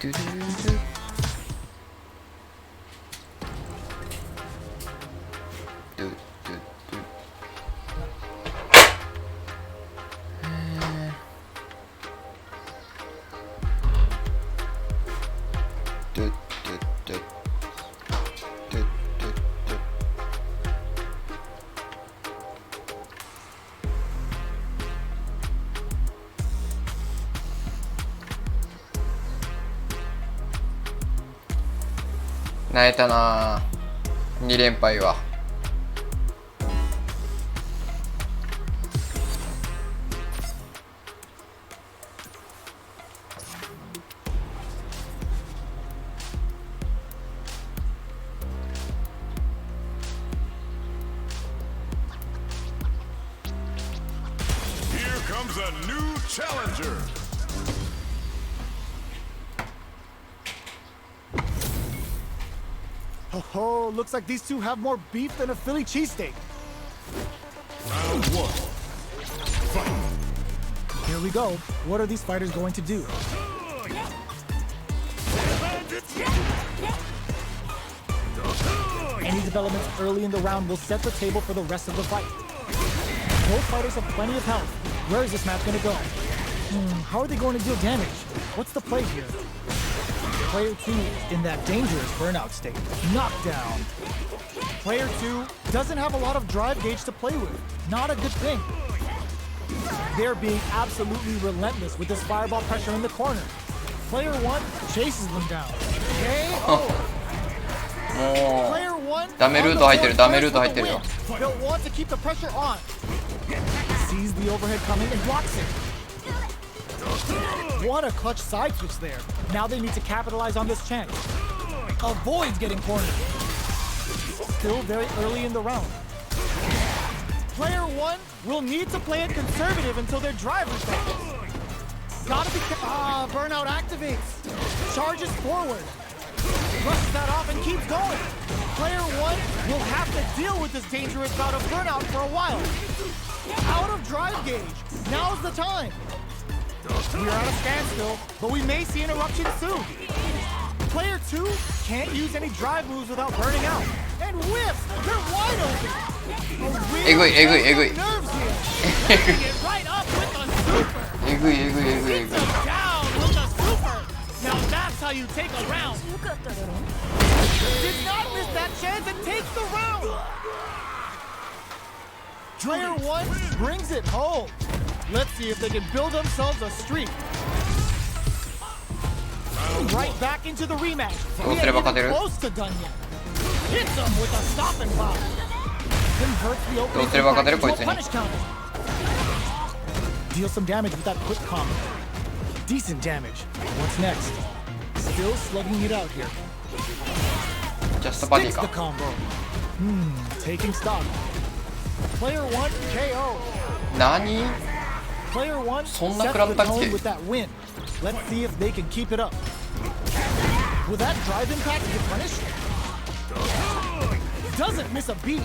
Speaker 1: ドゥルルルル。ドゥドゥドゥ。ドゥドゥドゥ。ドゥドゥドゥ。なえたな2連敗は。
Speaker 3: a new challenger.
Speaker 2: Oh, looks like these two have more beef than a Philly cheesesteak.
Speaker 3: Round one.
Speaker 2: Here we go. What are these fighters going to do? Any developments early in the round will set the table for the rest of the fight. Both fighters have plenty of health. Where is this match going to go? How are they going to deal damage? What's the play here? Player 2 in that dangerous burnout state. Knockdown. Player 2 doesn't have a lot of drive gauge to play with. Not a good thing. They're being absolutely relentless with this fireball pressure in the corner. Player 1 chases them down. Player 1
Speaker 1: ダメルート入ってる、ダメルート入ってるよ。
Speaker 2: They'll want to keep the pressure on. Sees the overhead coming and blocks it. What a clutch side switch there. Now they need to capitalize on this chance. Avoids getting cornered. Still very early in the round. Player 1 will need to play it conservative until their drive resets. Gotta be burnout activates. Charges forward. Brushes that off and keeps going. Player 1 will have to deal with this dangerous bout of burnout for a while. Out of drive gauge. Now's the time. We're at a standstill, but we may see an eruption soon. Player 2 can't use any drive moves without burning out. And whiffs! They're wide open!
Speaker 1: えぐいえぐいえぐい
Speaker 2: Nerves here! Backing it right up with the super!
Speaker 1: えぐいえぐいえぐいえぐい
Speaker 2: Down with the super! Now that's how you take a round! Did not miss that chance and takes the round! Player 1 brings it home. Let's see if they can build themselves a streak. Right back into the rematch. We ain't even close to done yet. Hits him with a stop and pop. Converts the opening attack into a punish counter. Deal some damage with that quick combo. Decent damage. What's next? Still slugging it out here.
Speaker 1: Just a body
Speaker 2: Sticks the
Speaker 1: か
Speaker 2: combo. Taking stock. Player 1 KO.
Speaker 1: 何
Speaker 2: Player 1
Speaker 1: そんな
Speaker 2: sets
Speaker 1: 食らっ
Speaker 2: the
Speaker 1: たっけ
Speaker 2: tone with that win. Let's see if they can keep it up. Will that drive impact get punished? Doesn't miss a beat.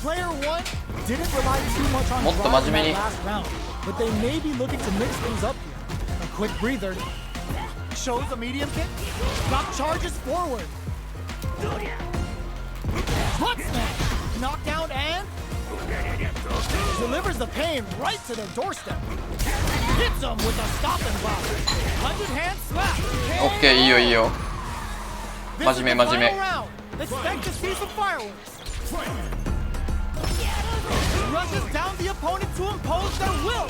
Speaker 2: Player 1 didn't rely too much on
Speaker 1: もっと
Speaker 2: drive
Speaker 1: 真面
Speaker 2: in
Speaker 1: 目に
Speaker 2: that last round, but they may be looking to mix things up here. A quick breather. Shows a medium kick. Got charges forward. Butt smash. Knockdown and delivers the pain right to their doorstep. Hits them with a stop and block. 100-hand slap.
Speaker 1: オッケーいいよいいよ
Speaker 2: This
Speaker 1: 真
Speaker 2: is
Speaker 1: 面
Speaker 2: the
Speaker 1: 目真面
Speaker 2: final
Speaker 1: 目
Speaker 2: round. Expect to see some fireworks. Rushes down the opponent to impose their will.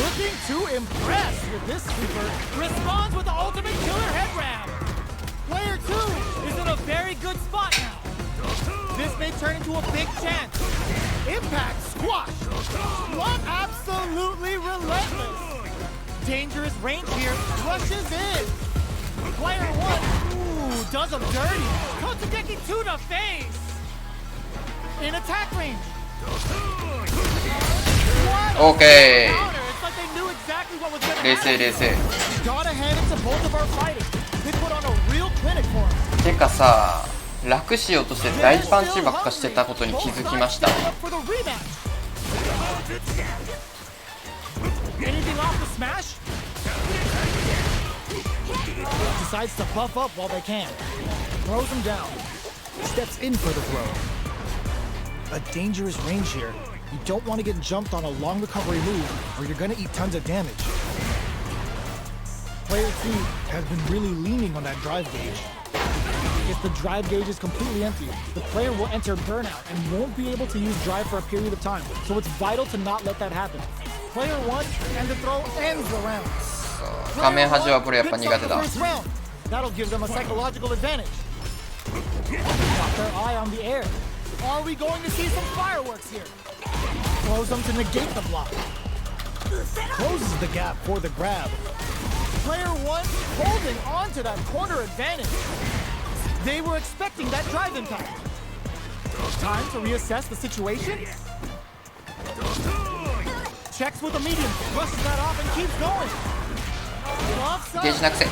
Speaker 2: Looking to impress with this sweeper. Responds with the ultimate killer head grab. Player 2 is in a very good spot now. This may turn into a big chance. Impact squash. Not absolutely relentless. Dangerous range here. Rushes in. Player 1, does him dirty. Kotsugeki to the face. In attack range. What a
Speaker 1: Okay.
Speaker 2: counter. It's like they knew exactly what was going to
Speaker 1: 冷静
Speaker 2: happen.
Speaker 1: 冷静
Speaker 2: Gotta hand it to both of our fighters. They put on a real clinic for us.
Speaker 1: てかさ楽しようとして大パンチばっかしてたことに気づきました
Speaker 2: Anything off the smash? Decides to buff up while they can. Throws him down. Steps in for the throw. A dangerous range here. You don't want to get jumped on a long recovery move or you're going to eat tons of damage. Player 2 has been really leaning on that drive gauge. If the drive gauge is completely empty, the player will enter burnout and won't be able to use drive for a period of time. So it's vital to not let that happen. Player 1 and the throw ends the round.
Speaker 1: 画面端はこれやっぱ苦手だ
Speaker 2: That'll give them a psychological advantage. Got their eye on the air. Are we going to see some fireworks here? Throws them to negate the block. Closes the gap for the grab. Player 1 holding on to that corner advantage. They were expecting that drive impact. Time to reassess the situation. Checks with a medium, brushes that off and keeps going.
Speaker 1: ゲージなくせ。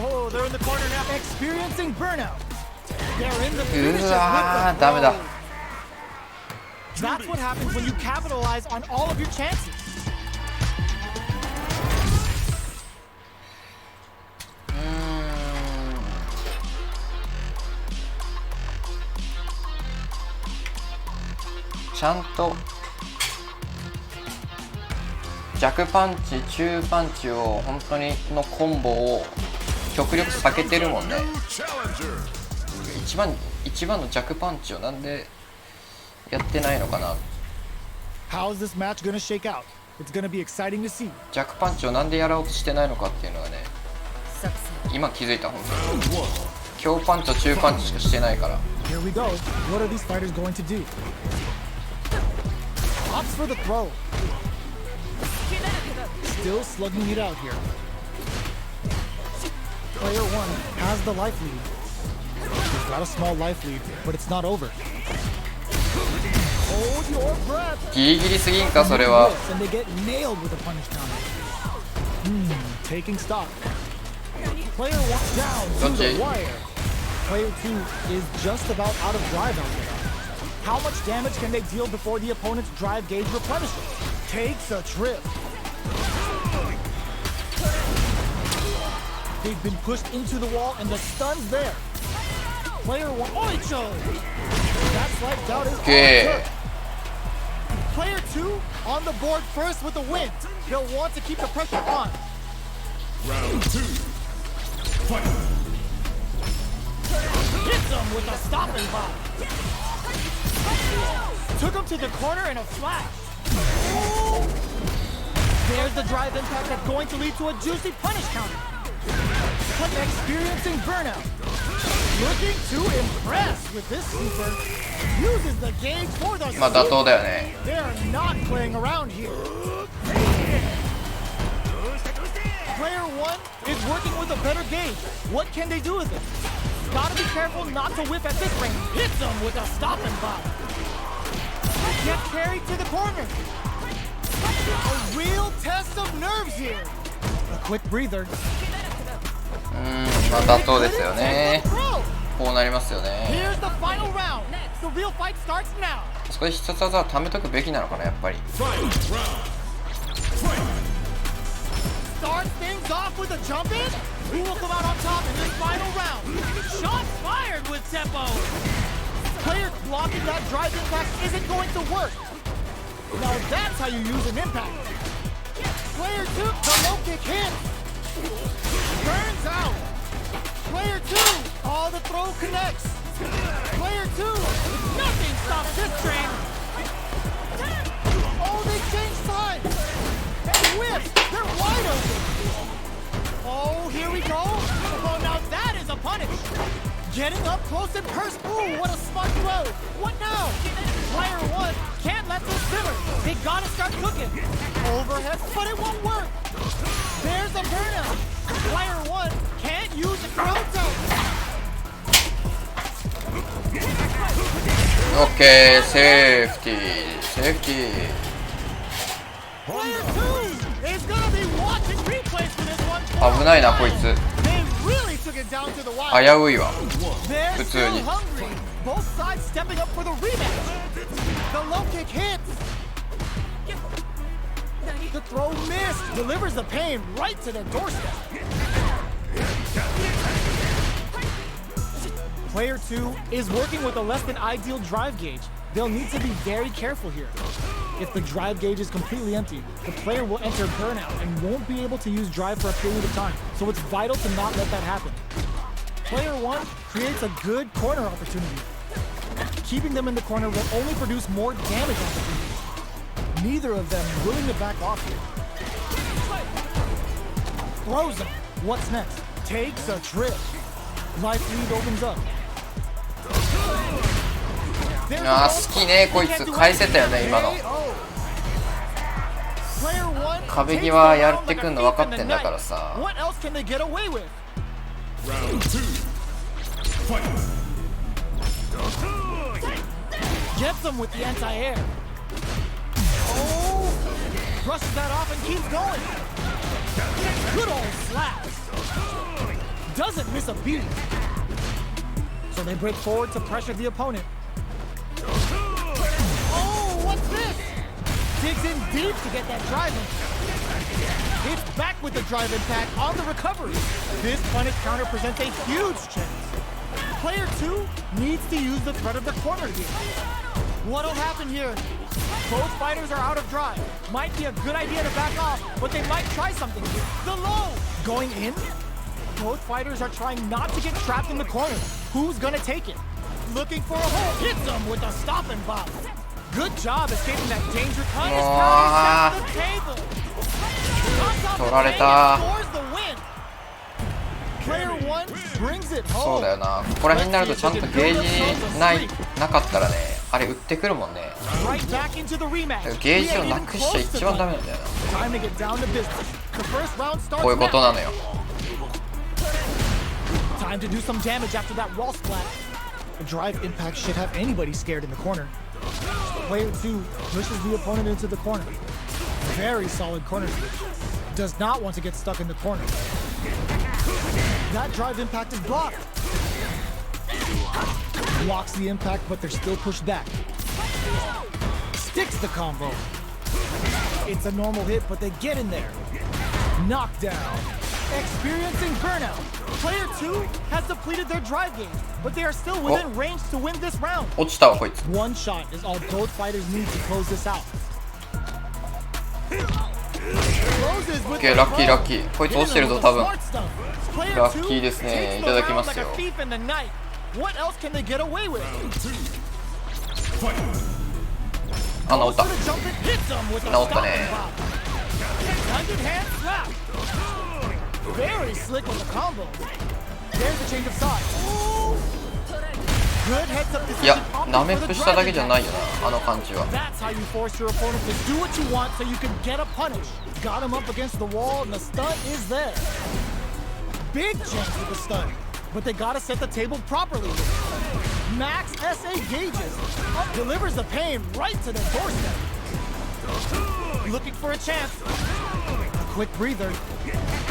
Speaker 2: Oh, they're in the corner now, experiencing burnout. They're in the finishes
Speaker 1: うわ
Speaker 2: with the
Speaker 1: ダメだ。
Speaker 2: That's what happens when you capitalize on all of your chances.
Speaker 1: ちゃんと弱パンチ、中パンチを本当にのコンボを極力避けてるもんね。一番の弱パンチをなんでやってないのかな。
Speaker 2: How is this match gonna shake out? It's gonna be exciting to see.
Speaker 1: 弱パンチをなんでやろうとしてないのかっていうのがね、今気づいた。本当に強パンチと中パンチしかしてないから。
Speaker 2: Here we go. What are these fighters going to do? Opts for the throw. Still slugging it out here. Player 1 has the life lead. He's got a small life lead, but it's not over. Hold your breath.
Speaker 1: ギリギリすぎんかそれは。
Speaker 2: And they get nailed with a punish counter. Taking stock. Player 1 down to the wire. Player 2 is just about out of drive out there. How much damage can they deal before the opponent's drive gauge replenishes? Takes a trip. They've been pushed into the wall and the stun's there. Player 1, Oicho! That slight out is
Speaker 1: Okay.
Speaker 2: Player 2 on the board first with the win. He'll want to keep the pressure on.
Speaker 3: Round 2. Fight.
Speaker 2: Hits him with a stopping block. Took him to the corner in a flash. Ooh. There's the drive impact that's going to lead to a juicy punish counter. But experiencing burnout. Looking to impress with this super. Uses the gauge for the
Speaker 1: まあ妥当だよね。
Speaker 2: They're not playing around here. Player 1 is working with a better gauge. What can they do with it? Gotta be careful not to whiff at this range. Hits him with a stopping block. Get carried to the corner. A real test of nerves here. A quick breather.
Speaker 1: まあ妥当ですよね。こうなりますよね。
Speaker 2: Here's the final round. The real fight starts now.
Speaker 1: そこで必殺技は貯めとくべきなのかなやっぱり。
Speaker 2: Starts things off with a jump in. Who will come out on top in this final round? Shots fired with tempo. Player blocking that drive impact isn't going to work. Now that's how you use an impact. Player 2, the low kick hits. Burns out. Player 2, all the throw connects. Player 2, nothing stops this train. Oh, they changed sides. And whips, they're wide open. Oh, here we go. Oh, now that is a punish. Getting up close and personal. Ooh, what a smart throw. What now? Player 1 can't let this simmer. They gotta start cooking. Overhead, but it won't work. There's a burnout. Player 1 can't use the throw zone.
Speaker 1: オッケー、セーフティー、セーフティー。
Speaker 2: Player 2 is gonna be watching replays for this one.
Speaker 1: 危ないなこいつ。
Speaker 2: They really took it down to the wire.
Speaker 1: 危ういわ。
Speaker 2: They're
Speaker 1: 普通
Speaker 2: still
Speaker 1: に。
Speaker 2: hungry. Both sides stepping up for the rematch. The low kick hits. The throw missed. Delivers the pain right to their doorstep. Player 2 is working with a less than ideal drive gauge. They'll need to be very careful here. If the drive gauge is completely empty, the player will enter burnout and won't be able to use drive for a period of time. So it's vital to not let that happen. Player 1 creates a good corner opportunity. Keeping them in the corner will only produce more damage opportunities. Neither of them willing to back off here. Throws him. What's next? Takes a trip. Life lead opens up.
Speaker 1: あー好きねこいつ。返せたよね今の。壁際やってくんの分かってんだからさ。
Speaker 2: What else can they get away with?
Speaker 3: Round 2. Fight.
Speaker 2: Gets him with the anti-air. brushes that off and keeps going. Good old slaps. Doesn't miss a beat. So they break forward to pressure the opponent. Oh, what's this? Digs in deep to get that drive in. Hits back with the drive impact on the recovery. This punish counter presents a huge chance. Player 2 needs to use the threat of the corner here. What'll happen here? Both fighters are out of drive. Might be a good idea to back off, but they might try something here. The low! Going in? Both fighters are trying not to get trapped in the corner. Who's gonna take it? Looking for a hole. Hits him with a stop and bop. Good job escaping that danger. Punish counter sets the table. On top of the table, scores the win. Player 1 brings it
Speaker 1: そう
Speaker 2: home.
Speaker 1: だよな。ここら辺になるとちゃんとゲージなかったらね、あれ売ってくるもんね。
Speaker 2: Right back into the rematch.
Speaker 1: ゲージをなくしちゃ一番ダメなんだよな。
Speaker 2: Time to get down to business. The first round starts
Speaker 1: こういうことなのよ。
Speaker 2: Time to do some damage after that wall splat. A drive impact should have anybody scared in the corner. Player 2 pushes the opponent into the corner. Very solid corner switch. Does not want to get stuck in the corner. That drive impact is blocked. Blocks the impact, but they're still pushed back. Sticks the combo. It's a normal hit, but they get in there. Knockdown. Experiencing burnout. Player 2 has depleted their drive gauge, but they are still within range to win this round.
Speaker 1: 落ちたわこいつ。
Speaker 2: One shot is all both fighters need to close this out. Closes with the
Speaker 1: ラッキーラッキ
Speaker 2: throw.
Speaker 1: ー。こいつ落ちてるぞ多分。
Speaker 2: Smart stuff. Player
Speaker 1: ラッ
Speaker 2: 2
Speaker 1: キーですね。
Speaker 2: takes
Speaker 1: い
Speaker 2: the
Speaker 1: ただきま
Speaker 2: round
Speaker 1: す
Speaker 2: like
Speaker 1: よ。
Speaker 2: a thief in the night. What else can they get away with?
Speaker 1: あ、治った
Speaker 2: Goes for the jump and hits him with a
Speaker 1: 治ったね。
Speaker 2: stop and bop. Hundred hand slap. Very slick with the combo. There's the change of side. Ooh. Good heads up
Speaker 1: いや
Speaker 2: decision.
Speaker 1: ナメップしただけじゃないよな、あの感じは。
Speaker 2: That's how you force your opponent to do what you want so you can get a punish. Got him up against the wall and the stun is there. Big chance with the stun, but they gotta set the table properly. Max SA gauges. Delivers the pain right to the doorstep. Looking for a chance. A quick breather.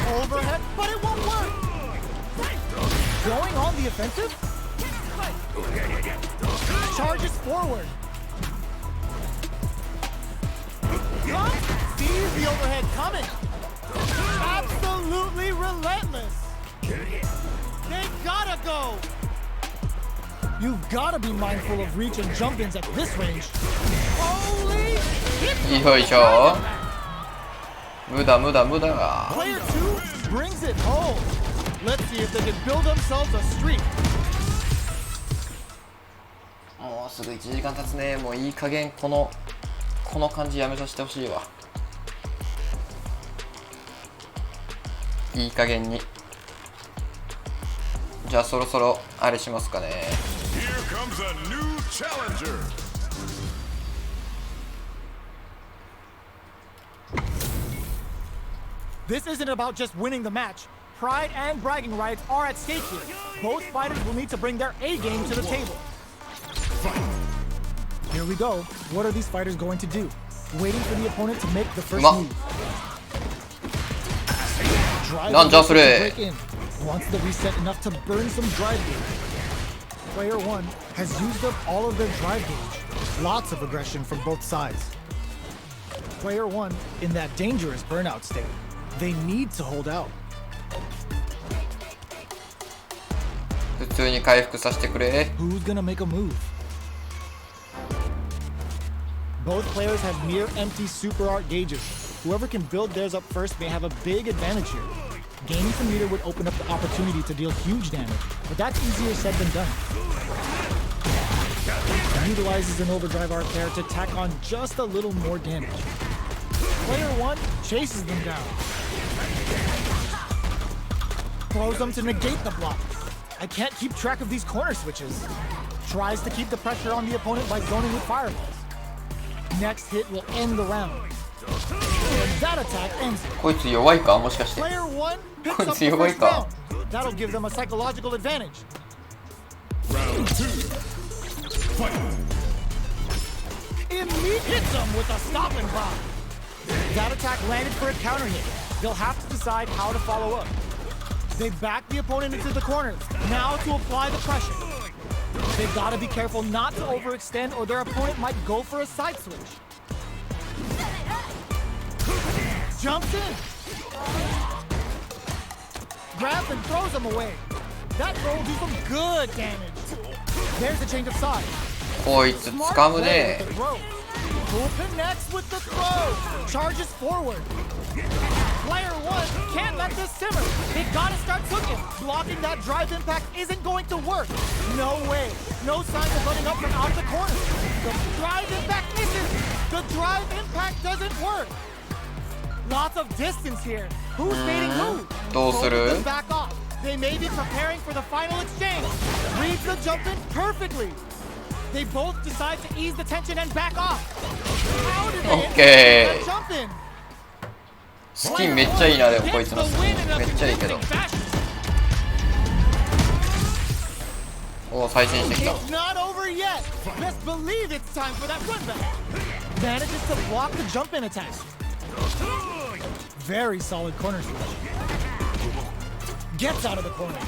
Speaker 2: Overhead, but it won't work. Going on the offensive. Charges forward. Sees the overhead coming. Absolutely relentless. They gotta go. You've gotta be mindful of reach and jump-ins at this range. Holy shit!
Speaker 1: よいしょ。無駄無駄無駄。
Speaker 2: Player 2 brings it home. Let's see if they can build themselves a streak.
Speaker 1: もうすぐ1時間経つね。もういい加減この感じやめさせてほしいわ。いい加減に。じゃあそろそろあれしますかね。
Speaker 3: Here comes a new challenger.
Speaker 2: This isn't about just winning the match. Pride and bragging rights are at stake here. Both fighters will need to bring their A game to the table. Here we go. What are these fighters going to do? Waiting for the opponent to make the first move. Drive
Speaker 1: なんじゃそれ。
Speaker 2: break in. Wants the reset enough to burn some drive gauge. Player 1 has used up all of their drive gauge. Lots of aggression from both sides. Player 1 in that dangerous burnout state. They need to hold out.
Speaker 1: 普通に回復させてくれ。
Speaker 2: Who's gonna make a move? Both players have near empty super art gauges. Whoever can build theirs up first may have a big advantage here. Gaining the meter would open up the opportunity to deal huge damage, but that's easier said than done. Utilizes an overdrive art pair to tack on just a little more damage. Player 1 chases them down. Throws them to negate the block. I can't keep track of these corner switches. Tries to keep the pressure on the opponent by zoning with fireballs. Next hit will end the round. And that attack ends it.
Speaker 1: こいつ弱いかもしかして。
Speaker 2: Player 1 picks up the
Speaker 1: こいつ弱い
Speaker 2: first
Speaker 1: か。
Speaker 2: round. That'll give them a psychological advantage.
Speaker 3: Round 2. Fight.
Speaker 2: Immediate hits them with a stop and bop. That attack landed for a counter hit. They'll have to decide how to follow up. They back the opponent into the corners. Now to apply the pressure. They've got to be careful not to overextend or their opponent might go for a side switch. Jumps in. Grabs and throws him away. That throw will do some good damage. There's a change of side.
Speaker 1: こいつ掴むね。
Speaker 2: Who connects with the throw? Charges forward. Player one can't let this simmer. They gotta start cooking. Blocking that drive impact isn't going to work. No way. No signs of running up from out of the corner. The drive impact misses. The drive impact doesn't work. Lots of distance here. Who's baiting who?
Speaker 1: どうする？
Speaker 2: Both of them back off. They may be preparing for the final exchange. Reads the jump in perfectly. They both decide to ease the tension and back off. How did they
Speaker 1: Okay.
Speaker 2: jump in?
Speaker 1: スキンめっちゃいいな。でもこいつのスキンめっちゃいいけど。おお、再戦してきた。
Speaker 2: It's not over yet. Best believe it's time for that run back. Manages to block the jump in attack. Very solid corner switch. Gets out of the corner.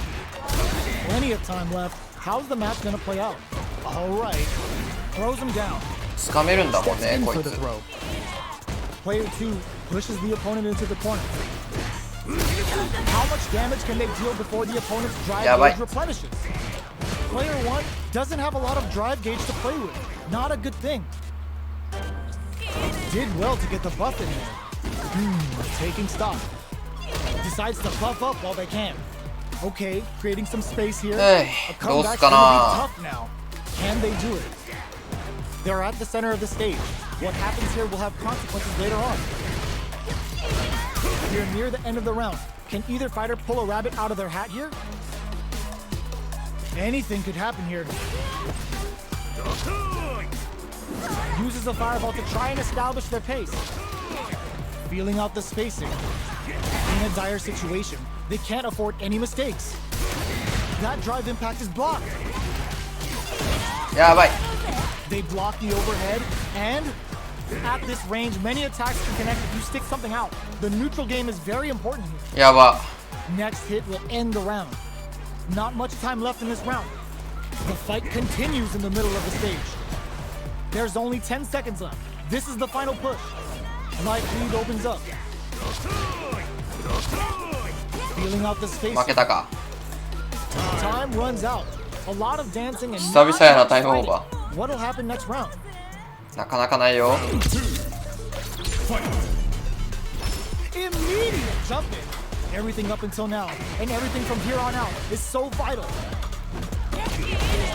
Speaker 2: Plenty of time left. How's the match gonna play out? All right. Throws him down.
Speaker 1: 掴めるんだもんね、
Speaker 2: In
Speaker 1: こい
Speaker 2: for the
Speaker 1: つ。
Speaker 2: throw. Player 2 pushes the opponent into the corner. How much damage can they deal before the opponent's drive gauge replenishes? Player 1 doesn't have a lot of drive gauge to play with. Not a good thing. Did well to get the buff in there. Taking stock. Decides to buff up while they can. Okay, creating some space here. A comeback's gonna be tough now. Can they do it? They're at the center of the stage. What happens here will have consequences later on. We're near the end of the round. Can either fighter pull a rabbit out of their hat here? Anything could happen here. Uses a fireball to try and establish their pace. Feeling out the spacing. In a dire situation, they can't afford any mistakes. That drive impact is blocked.
Speaker 1: やばい。
Speaker 2: They block the overhead, and at this range, many attacks can connect if you stick something out. The neutral game is very important here.
Speaker 1: やば。
Speaker 2: Next hit will end the round. Not much time left in this round. The fight continues in the middle of the stage. There's only 10 seconds left. This is the final push. Life lead opens up. Feeling out the space.
Speaker 1: 負けたか。
Speaker 2: Time runs out. A lot of dancing and
Speaker 1: 久々やな、タイムオーバ
Speaker 2: What'll happen next round?
Speaker 1: ー。なかなかないよ。
Speaker 2: Immediate jump in. Everything up until now, and everything from here on out is so vital.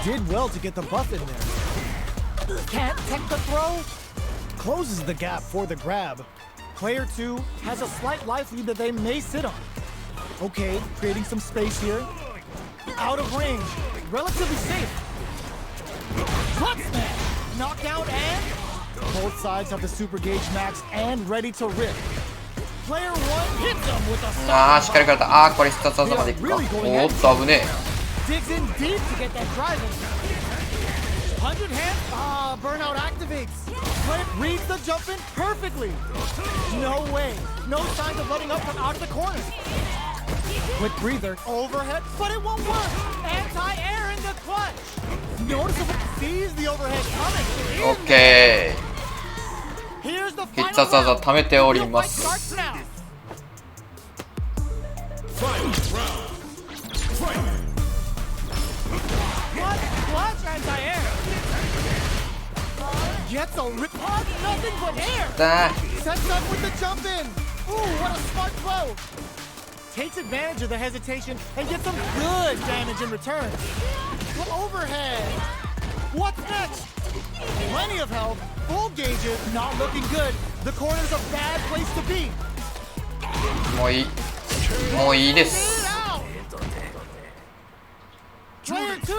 Speaker 2: Did well to get the buff in there. Can't tech the throw. Closes the gap for the grab. Player 2 has a slight life lead that they may sit on. Okay, creating some space here. Out of range. Relatively safe. Butt smash. Knockout and... Both sides have the super gauge max and ready to rip. Player 1 hits them with a
Speaker 1: ああ、しっかり食らった。ああ、これ必殺技までいくか。おーっと危ね
Speaker 2: Digs in deep to get that drive in. 100 hand. Burnout activates. Player reads the jump in perfectly. No way. No signs of letting up from out of the corner. Quick breather. Overhead, but it won't work. Anti-air in the clutch. Noticeable. Sees the overhead coming.
Speaker 1: え。オッケ
Speaker 2: Here's the
Speaker 1: ー。必
Speaker 2: final
Speaker 1: 殺技
Speaker 2: round.
Speaker 1: 貯めており
Speaker 2: The
Speaker 1: ま
Speaker 2: fight
Speaker 1: す。
Speaker 2: starts now. Clutch anti-air. Gets a rip on nothing but air.
Speaker 1: だ
Speaker 2: Sets up with the jump in. Ooh, what a smart throw. Takes advantage of the hesitation and gets some good damage in return. The overhead. What's next? Plenty of health. Full gauges. Not looking good. The corner's a bad place to be.
Speaker 1: もういい。もういいです。
Speaker 2: Player 2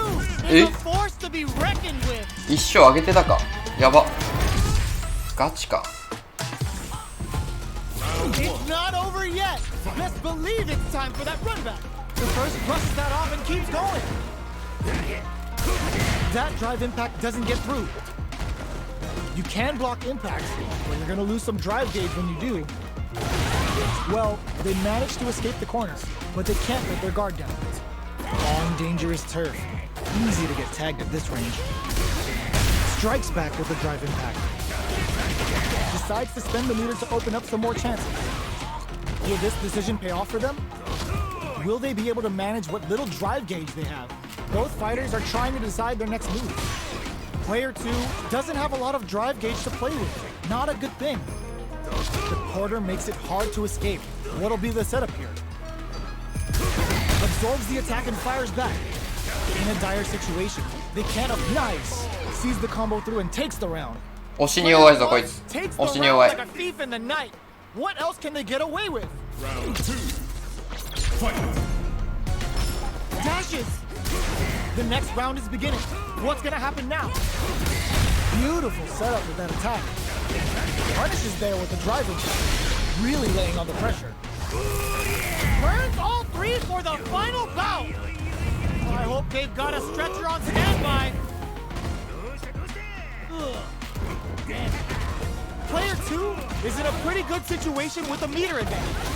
Speaker 1: え
Speaker 2: is a force to be reckoned with.
Speaker 1: 一生上げてたか。やば。ガチか。
Speaker 2: It's not over yet. Best believe it's time for that run back. The first brushes that off and keeps going. That drive impact doesn't get through. You can block impacts, but you're gonna lose some drive gauge when you do. Well, they managed to escape the corner, but they can't let their guard down. On dangerous turf. Easy to get tagged at this range. Strikes back with a drive impact. Decides to spend the meter to open up some more chances. Will this decision pay off for them? Will they be able to manage what little drive gauge they have? Both fighters are trying to decide their next move. Player 2 doesn't have a lot of drive gauge to play with. Not a good thing. The quarter makes it hard to escape. What'll be the setup here? Absorbs the attack and fires back. In a dire situation, they can't have nice. Sees the combo through and takes the round.
Speaker 1: 押しに弱いぞこいつ。
Speaker 2: Takes the
Speaker 1: 押しに
Speaker 2: round
Speaker 1: 弱い。
Speaker 2: like a thief in the night. What else can they get away with?
Speaker 3: Round 2. Fight.
Speaker 2: Dashes. The next round is beginning. What's gonna happen now? Beautiful setup with that attack. Punishes there with the drive attack. Really laying on the pressure. Burns all three for the final bout. I hope they've got a stretcher on standby. Ugh. Player 2 is in a pretty good situation with a meter advantage.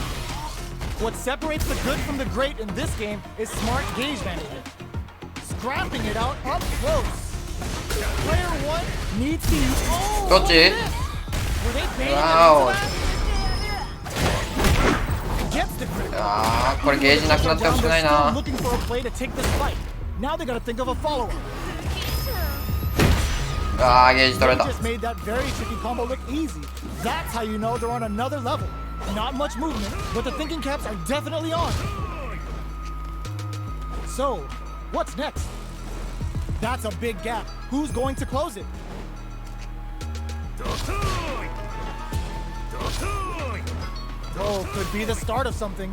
Speaker 2: What separates the good from the great in this game is smart gauge management. Scrapping it out up close. Player 1 needs to use... Oh,
Speaker 1: どっち？
Speaker 2: were they baiting
Speaker 1: Wow.
Speaker 2: into that? Gets the critical.
Speaker 1: あーこれゲージなくなってほしくないな。
Speaker 2: Looking for a play to take this fight. Now they gotta think of a follow-up.
Speaker 1: あーゲージ取れ
Speaker 2: They
Speaker 1: た。
Speaker 2: just made that very tricky combo look easy. That's how you know they're on another level. Not much movement, but the thinking caps are definitely on. So, what's next? That's a big gap. Who's going to close it? Oh, could be the start of something.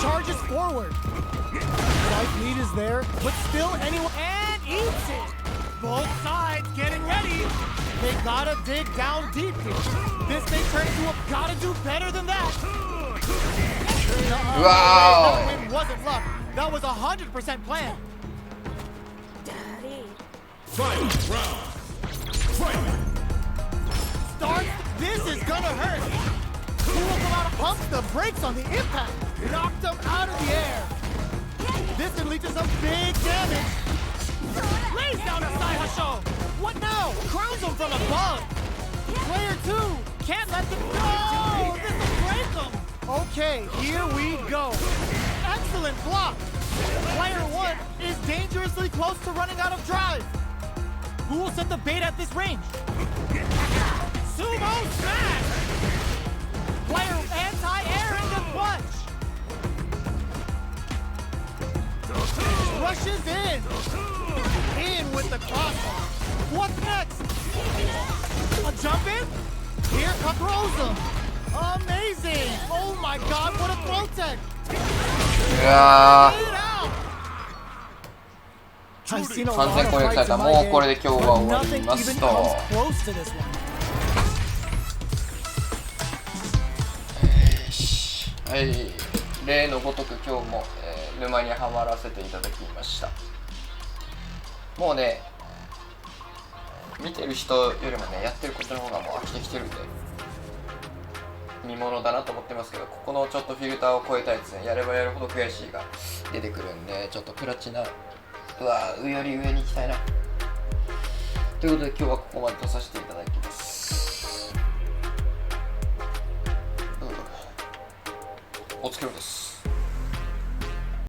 Speaker 2: Charges forward. Life lead is there, but still anyone and eats it. Both sides getting ready. They gotta dig down deep here. This may turn into a gotta do better than that.
Speaker 1: Wow.
Speaker 2: That win wasn't luck. That was 100% planned.
Speaker 3: Fight. Round. Fight.
Speaker 2: Start. This is gonna hurt. Who will come out and pumps the brakes on the impact? Knocked him out of the air. This could lead to some big damage. Lays down a side hustle. What now? Crowns him from above. Player 2 can't let them go. This will break him. Okay, here we go. Excellent block. Player 1 is dangerously close to running out of drive. Who will set the bait at this range? Sumo smash. Player anti-air in the punch. Rushes in. In with the crossbar. What's next? A jump in? Here comes throws him. Amazing. Oh my god, what a throw tech.
Speaker 1: うわ
Speaker 2: Get out. I've seen a
Speaker 1: 完
Speaker 2: lot
Speaker 1: 全
Speaker 2: of
Speaker 1: 攻略され
Speaker 2: fights
Speaker 1: た。
Speaker 2: in
Speaker 1: も
Speaker 2: my
Speaker 1: うこれ
Speaker 2: day,
Speaker 1: で今日は
Speaker 2: but
Speaker 1: 終わり
Speaker 2: nothing
Speaker 1: ま
Speaker 2: even
Speaker 1: す
Speaker 2: comes
Speaker 1: と。
Speaker 2: close to this one.
Speaker 1: はい、例のごとく今日も、沼にはまらせていただきました。もうね、見てる人よりもね、やってることの方がもう飽きてきてるんで、見ものだなと思ってますけど、ここのちょっとフィルターを超えたいですね。やればやるほど悔しいが出てくるんで、ちょっとプラチナ、より上に行きたいな。ということで今日はここまでとさせていただきます。お疲れ様です。